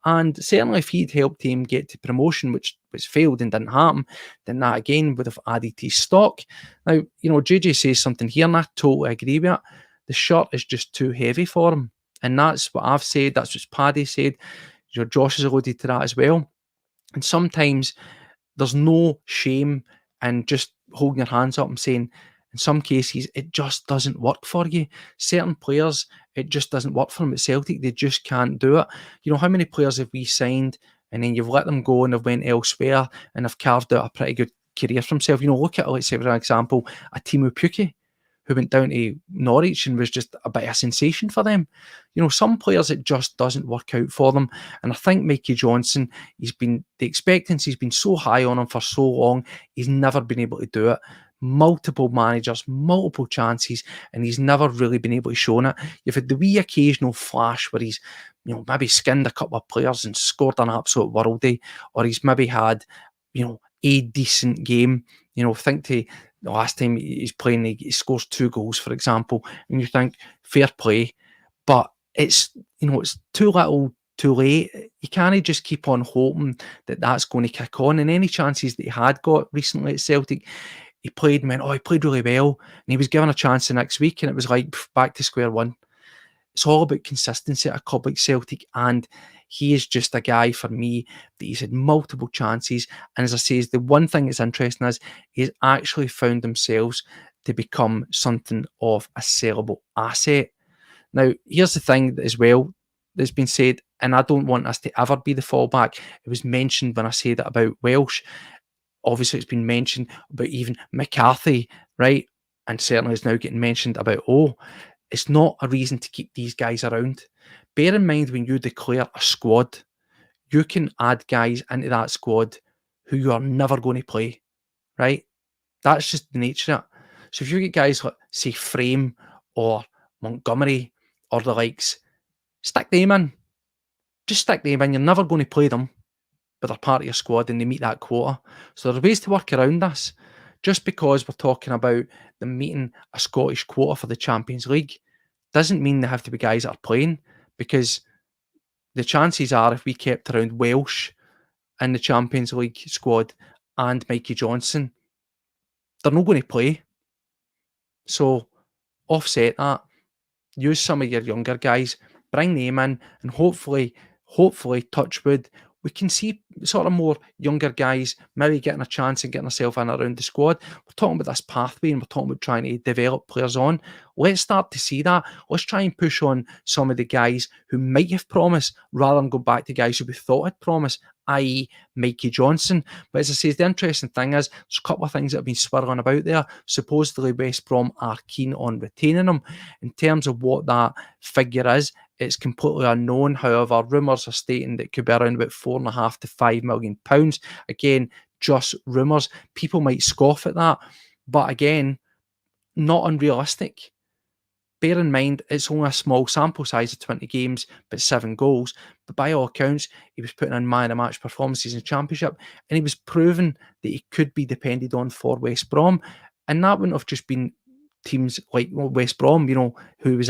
And certainly if he'd helped him get to promotion, which failed and didn't happen, then that again would have added to his stock. Now, JJ says something here, and I totally agree with it. The shirt is just too heavy for him. And that's what I've said, that's what Paddy said. Josh has alluded to that as well. And sometimes there's no shame in just holding your hands up and saying, in some cases, it just doesn't work for you. Certain players, it just doesn't work for them at Celtic. They just can't do it. How many players have we signed and then you've let them go and they've went elsewhere and have carved out a pretty good career for themselves? Look at, let's say, for example, a Timu Pukki, who went down to Norwich and was just a bit of a sensation for them. Some players, it just doesn't work out for them. And I think Mikey Johnson, the expectancy's been so high on him for so long, he's never been able to do it. Multiple managers, multiple chances, and he's never really been able to show it. You've had the wee occasional flash where he's, maybe skinned a couple of players and scored an absolute worldie, or he's maybe had, a decent game. Think to the last time he's playing, he scores 2 goals, for example, and you think, fair play, but it's too little, too late. You can't just keep on hoping that that's going to kick on. And any chances that he had got recently at Celtic, he played and went, he played really well, and he was given a chance the next week, and it was like back to square one. It's all about consistency at a club like Celtic, and he is just a guy for me that he's had multiple chances. And as I say, the one thing that's interesting is he's actually found themselves to become something of a sellable asset. Now, here's the thing as well that's been said, and I don't want us to ever be the fallback. It was mentioned when I said that about Welsh. Obviously, it's been mentioned about even McCarthy, right? And certainly is now getting mentioned about it's not a reason to keep these guys around. Bear in mind, when you declare a squad, you can add guys into that squad who you are never going to play, right? That's just the nature of it. So if you get guys like, say, Frame or Montgomery or the likes, stick them in. Just stick them in. You're never going to play them, but they're part of your squad and they meet that quota. So there are ways to work around this. Just because we're talking about them meeting a Scottish quota for the Champions League doesn't mean they have to be guys that are playing, because the chances are, if we kept around Welsh in the Champions League squad and Mikey Johnson, they're not going to play. So offset that. Use some of your younger guys, bring them in, and hopefully, touch wood, we can see sort of more younger guys maybe getting a chance and getting themselves in around the squad. We're talking about this pathway and we're talking about trying to develop players on. Let's start to see that. Let's try and push on some of the guys who might have promised rather than go back to guys who we thought had promised, i.e. Mikey Johnson. But as I say, the interesting thing is there's a couple of things that have been swirling about there. Supposedly West Brom are keen on retaining him. In terms of what that figure is, it's completely unknown. However, rumours are stating that it could be around about £4.5 to £5 million. Again, just rumours. People might scoff at that, but again, not unrealistic. Bear in mind, it's only a small sample size of 20 games, but 7 goals. But by all accounts, he was putting in man-of-the-match performances in the Championship, and he was proven that he could be depended on for West Brom. And that wouldn't have just been teams like West Brom, who was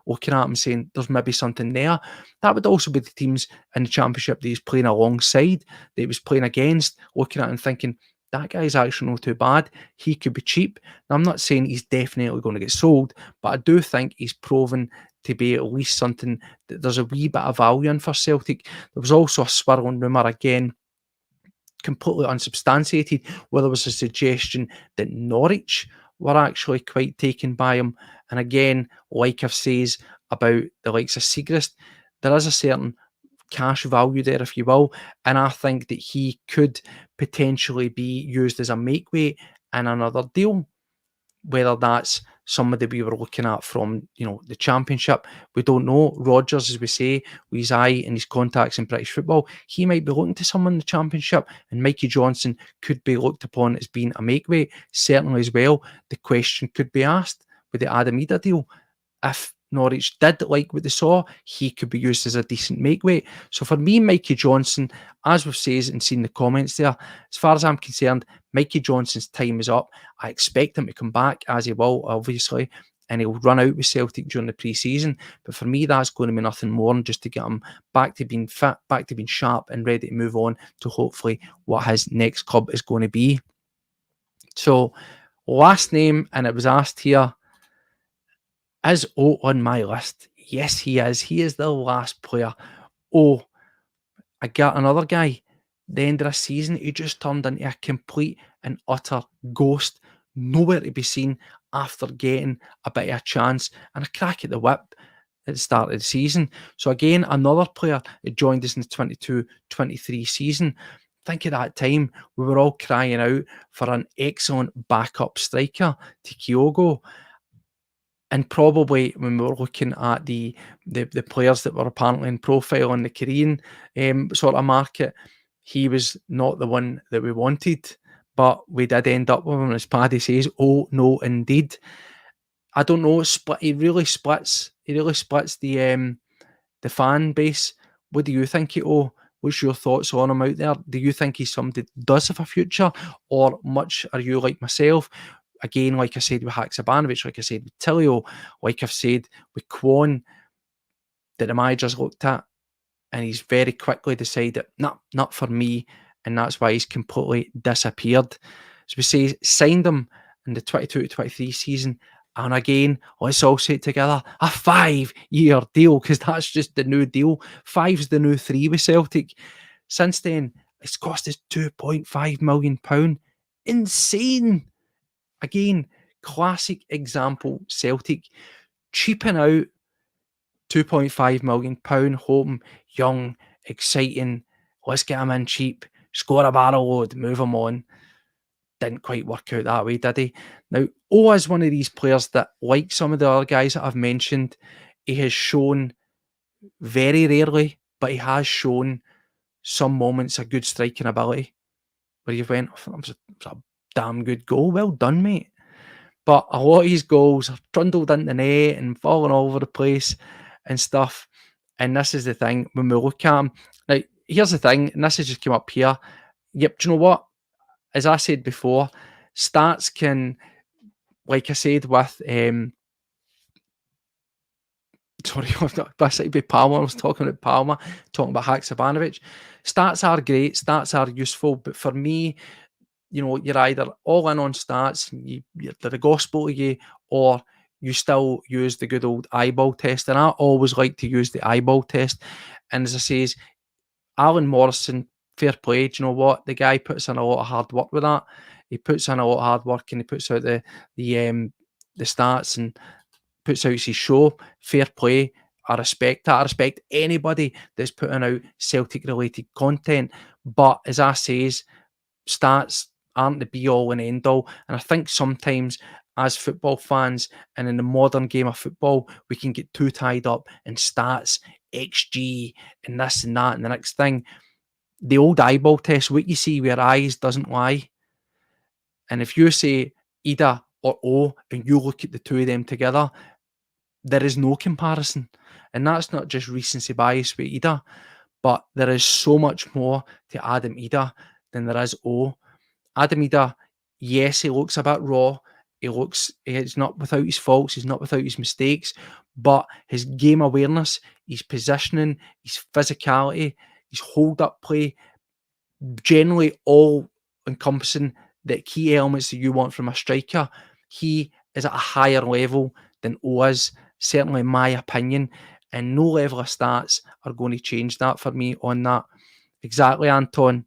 looking at him saying there's maybe something there. That would also be the teams in the Championship that he's playing alongside, that he was playing against, looking at and thinking, that guy's actually not too bad. He could be cheap. Now, I'm not saying he's definitely going to get sold, but I do think he's proven to be at least something that there's a wee bit of value in for Celtic. There was also a swirling rumour again, completely unsubstantiated, where there was a suggestion that Norwich were actually quite taken by him. And again, like I've says about the likes of Segrist, there is a certain cash value there, if you will. And I think that he could potentially be used as a make weight in another deal, whether that's somebody we were looking at from, the Championship. We don't know. Rodgers, as we say, with his eye and his contacts in British football, he might be looking to someone in the Championship, and Mikey Johnson could be looked upon as being a make weight. Certainly as well, the question could be asked with the Adam Ida deal. If Norwich did like what they saw, he could be used as a decent make weight. So for me, Mikey Johnson, as we've said and seen the comments there, as far as I'm concerned, Mikey Johnson's time is up. I expect him to come back, as he will, obviously, and he'll run out with Celtic during the pre-season. But for me, that's going to be nothing more than just to get him back to being fit, back to being sharp and ready to move on to hopefully what his next club is going to be. So, last name, and it was asked here, is O on my list? Yes, he is. He is the last player. Oh, I got another guy. The end of the season, he just turned into a complete and utter ghost. Nowhere to be seen after getting a bit of a chance and a crack at the whip at the start of the season. So again, another player that joined us in the 22-23 season. I think at that time, we were all crying out for an excellent backup striker to Kyogo. And probably when we were looking at the players that were apparently in profile in the Korean sort of market, he was not the one that we wanted. But we did end up with him, as Paddy says. Oh no, indeed. I don't know. He really splits. He really splits the fan base. What do you think, Oh? What's your thoughts on him out there? Do you think he's somebody that does have a future, or much are you like myself? Again, like I said with Haksabanovic, like I said with Tilio, like I've said with Kwon, that the manager's looked at and he's very quickly decided, nah, not for me, and that's why he's completely disappeared. As we say, signed him in the 22-23 season, and again, let's all say it together, a 5-year deal, because that's just the new deal. 5's the new 3 with Celtic. Since then, it's cost us £2.5 million. Insane. Again, classic example, Celtic cheaping out £2.5 million, hoping, young, exciting, let's get him in cheap, score a barrel load, move him on. Didn't quite work out that way, did he? Now, O is one of these players that, like some of the other guys that I've mentioned, he has shown very rarely, but he has shown some moments of good striking ability where you've went, oh, that was a damn good goal. Well done, mate. But a lot of his goals are trundled into the net and falling all over the place and stuff. And this is the thing, when we look at him, now, here's the thing, and this has just come up here. Yep, do you know what? As I said before, stats can, like I said with, sorry, beside with Palmer, I was talking about Palmer, talking about Haksabanovic. Stats are great, stats are useful, but for me, you're either all in on stats, they're the gospel to you, or you still use the good old eyeball test. And I always like to use the eyeball test. And as I says, Alan Morrison, fair play. Do you know what? The guy puts in a lot of hard work with that. He puts in a lot of hard work, and he puts out the stats and puts out his show. Fair play. I respect that. I respect anybody that's putting out Celtic related content. But as I says, stats aren't the be all and end all. And I think sometimes as football fans and in the modern game of football, we can get too tied up in stats, XG, and this and that and the next thing. The old eyeball test, what you see with your eyes doesn't lie. And if you say Ida or O and you look at the two of them together, there is no comparison. And that's not just recency bias with Ida, but there is so much more to Adam Ida than there is O. Adam Ida, yes, he looks a bit raw. He's not without his faults, he's not without his mistakes, but his game awareness, his positioning, his physicality, his hold-up play, generally all encompassing the key elements that you want from a striker, he is at a higher level than O is, certainly in my opinion, and no level of stats are going to change that for me on that. Exactly, Anton.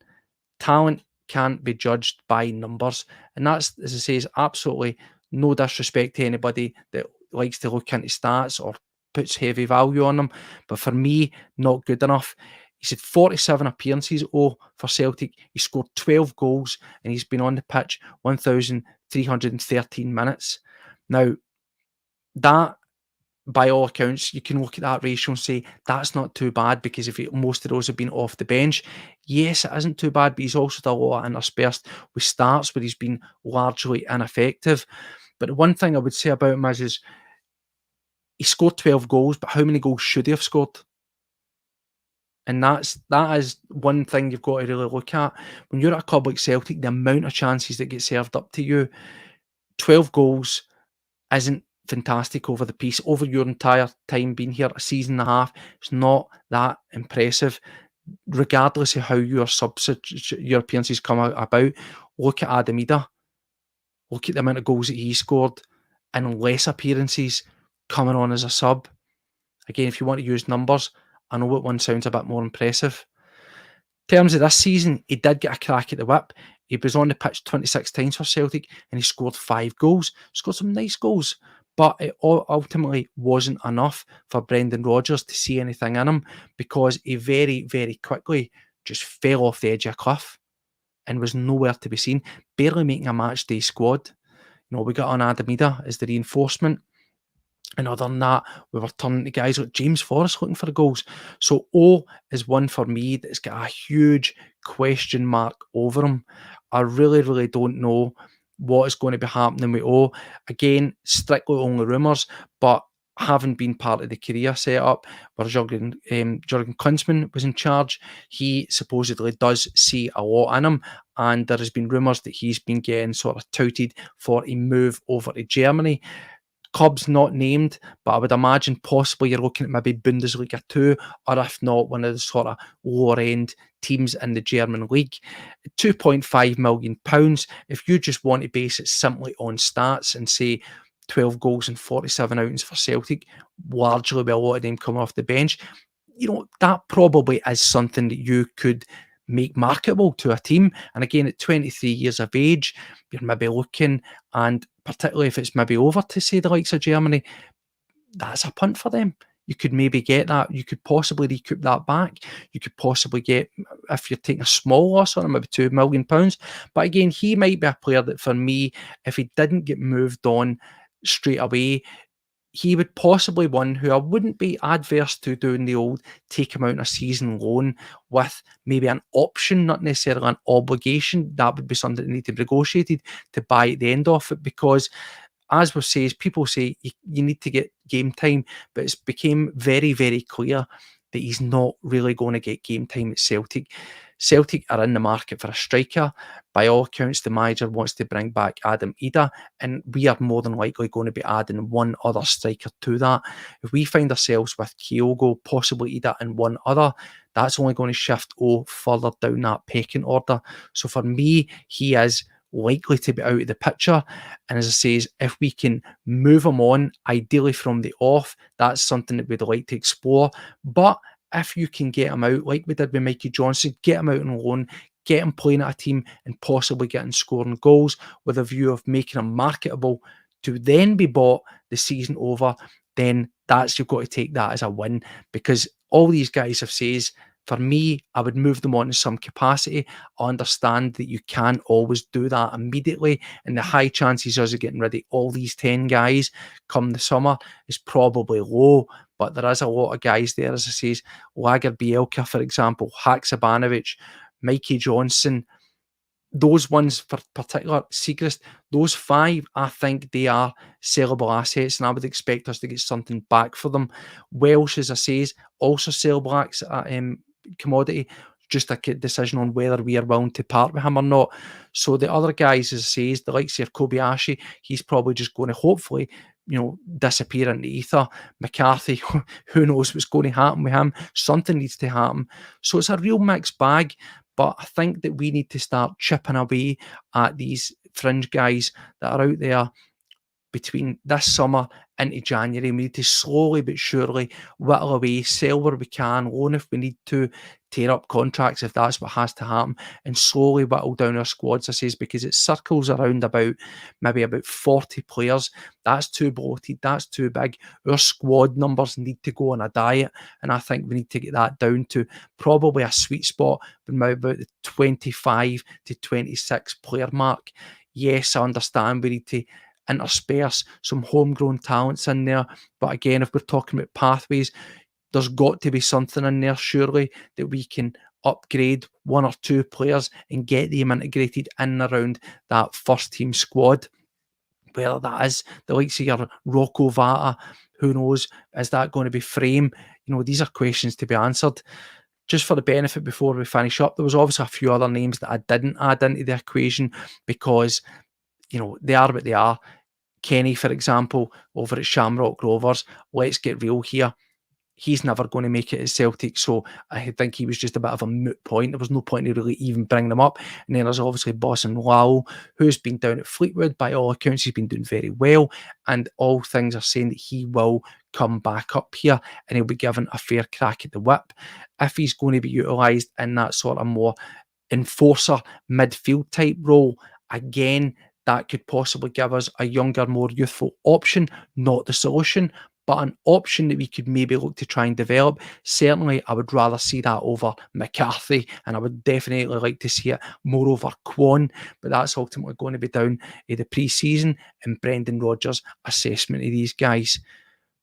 Talent can't be judged by numbers. And that's, as I say, is absolutely no disrespect to anybody that likes to look into stats or puts heavy value on them. But for me, not good enough. He's had 47 appearances for Celtic. He scored 12 goals and he's been on the pitch 1,313 minutes. Now, that, by all accounts, you can look at that ratio and say that's not too bad, because if most of those have been off the bench, yes, it isn't too bad, but he's also done a lot interspersed with starts where he's been largely ineffective. But the one thing I would say about him is he scored 12 goals, but how many goals should he have scored? And that is one thing you've got to really look at. When you're at a club like Celtic, the amount of chances that get served up to you, 12 goals isn't fantastic over the piece. Over your entire time being here, a season and a half, it's not that impressive. Regardless of how your appearances come about, look at Adam Ida. Look at the amount of goals that he scored in less appearances coming on as a sub. Again, if you want to use numbers, I know what one sounds a bit more impressive. In terms of this season, he did get a crack at the whip. He was on the pitch 26 times for Celtic and he scored 5 goals. Scored some nice goals, but it ultimately wasn't enough for Brendan Rodgers to see anything in him, because he very, very quickly just fell off the edge of a cliff and was nowhere to be seen, barely making a match day squad. We got on Adam Ida as the reinforcement. And other than that, we were turning to guys like James Forrest looking for the goals. So O is one for me that's got a huge question mark over him. I really, really don't know what is going to be happening with O. Again, strictly only rumours, but having been part of the career setup where Jurgen Klinsmann was in charge, he supposedly does see a lot in him, and there has been rumours that he's been getting sort of touted for a move over to Germany. Clubs not named, but I would imagine possibly you're looking at maybe Bundesliga 2, or if not, one of the sort of lower end teams in the German league. £2.5 million. If you just want to base it simply on stats and say 12 goals and 47 outings for Celtic, largely with a lot of them coming off the bench, that probably is something that you could make marketable to a team. And again, at 23 years of age, you're maybe looking, and particularly if it's maybe over to say the likes of Germany, that's a punt for them. You could maybe get that. You could possibly recoup that back. You could possibly get, if you're taking a small loss on him, maybe £2 million. But again, he might be a player that for me, if he didn't get moved on straight away, he would possibly one who I wouldn't be adverse to doing the old take him out on a season loan with maybe an option, not necessarily an obligation. That would be something that needs to be negotiated to buy at the end of it, because as we say, people say you need to get game time, but it's became very, very clear that he's not really going to get game time at Celtic. Celtic are in the market for a striker. By all accounts, the manager wants to bring back Adam Ida, and we are more than likely going to be adding one other striker to that. If we find ourselves with Kyogo, possibly Ida, and one other, that's only going to shift further down that pecking order. So for me, he is likely to be out of the picture. And as I say, if we can move him on, ideally from the off, that's something that we'd like to explore. But if you can get him out, like we did with Mikey Johnson, get him out on loan, get him playing at a team and possibly getting scoring goals with a view of making him marketable to then be bought the season over, then you've got to take that as a win, because all these guys have says, for me, I would move them on in some capacity. I understand that you can't always do that immediately, and the high chances of getting rid of all these 10 guys come the summer is probably low, but there is a lot of guys there, as I say, Lager Bielka, for example, Haksabanovic, Mikey Johnson, those ones for particular, Siegrist, those 5, I think they are sellable assets, and I would expect us to get something back for them. Welsh, as I say, is also sellable commodity, just a decision on whether we are willing to part with him or not. So the other guys, as I say, the likes of Kobayashi, he's probably just going to hopefully disappear into ether. McCarthy, who knows what's going to happen with him? Something needs to happen. So it's a real mixed bag. But I think that we need to start chipping away at these fringe guys that are out there between this summer into January. We need to slowly but surely whittle away, sell where we can, loan if we need to, tear up contracts if that's what has to happen, and slowly whittle down our squads, I says, because it circles around maybe about 40 players. That's too bloated, that's too big. Our squad numbers need to go on a diet, and I think we need to get that down to probably a sweet spot, maybe about the 25 to 26 player mark. Yes, I understand we need to intersperse some homegrown talents in there, but again, if we're talking about pathways, there's got to be something in there, surely, that we can upgrade one or two players and get them integrated in and around that first team squad. Whether that is the likes of your Rocco Vata, who knows, is that going to be Frame? These are questions to be answered. Just for the benefit before we finish up, there was obviously a few other names that I didn't add into the equation because, they are what they are. Kenny, for example, over at Shamrock Rovers, let's get real here. He's never going to make it at Celtic, so I think he was just a bit of a moot point. There was no point in really even bringing him up. And then there's obviously Bosun Lau, who's been down at Fleetwood. By all accounts, he's been doing very well, and all things are saying that he will come back up here and he'll be given a fair crack at the whip. If he's going to be utilised in that sort of more enforcer midfield type role, again, that could possibly give us a younger, more youthful option, not the solution, but an option that we could maybe look to try and develop. Certainly, I would rather see that over McCarthy, and I would definitely like to see it more over Kwon, but that's ultimately going to be down to the pre-season and Brendan Rodgers' assessment of these guys.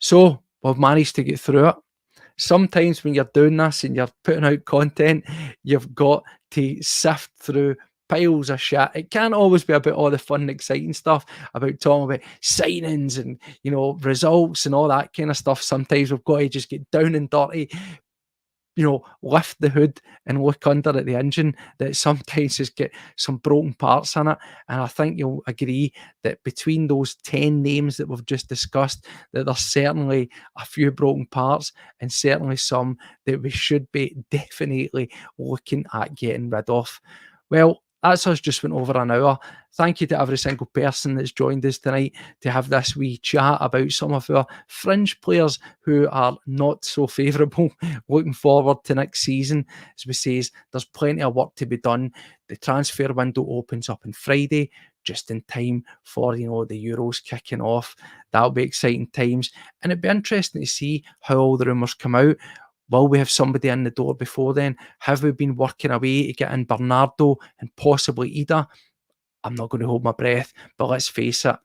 So, we've managed to get through it. Sometimes when you're doing this and you're putting out content, you've got to sift through piles of shit. It can't always be about all the fun and exciting stuff, about talking about signings and, results and all that kind of stuff. Sometimes we've got to just get down and dirty, lift the hood and look under at the engine that sometimes just get some broken parts in it. And I think you'll agree that between those 10 names that we've just discussed, that there's certainly a few broken parts and certainly some that we should be definitely looking at getting rid of. Well, that's us just went over an hour. Thank you to every single person that's joined us tonight to have this wee chat about some of our fringe players who are not so favourable looking forward to next season. As we say, there's plenty of work to be done. The transfer window opens up on Friday, just in time for, the Euros kicking off. That'll be exciting times. And it'd be interesting to see how all the rumours come out. Will we have somebody in the door before then? Have we been working away to get in Bernardo and possibly Ida? I'm not going to hold my breath, but let's face it,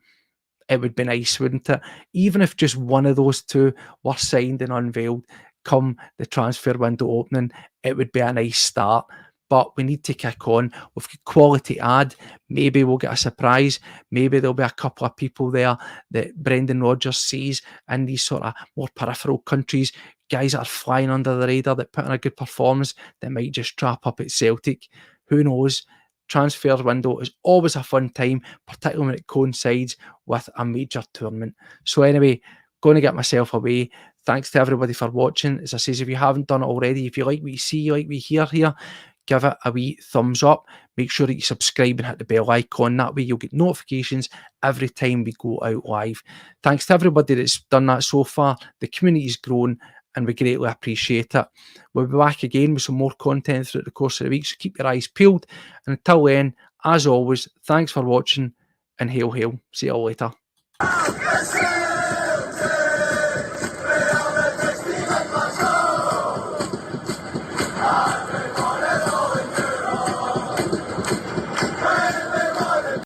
it would be nice, wouldn't it? Even if just one of those two were signed and unveiled come the transfer window opening, it would be a nice start. But we need to kick on. We've got quality ad. Maybe we'll get a surprise. Maybe there'll be a couple of people there that Brendan Rodgers sees in these sort of more peripheral countries, guys that are flying under the radar that put in a good performance that might just trap up at Celtic. Who knows? Transfer window is always a fun time, particularly when it coincides with a major tournament. So anyway, going to get myself away. Thanks to everybody for watching. As I say, if you haven't done it already, if you like what you see, you like what you hear here, give it a wee thumbs up. Make sure that you subscribe and hit the bell icon. That way you'll get notifications every time we go out live. Thanks to everybody that's done that so far. The community's grown and we greatly appreciate it. We'll be back again with some more content throughout the course of the week, so keep your eyes peeled. And until then, as always, thanks for watching and hail, hail. See you all later.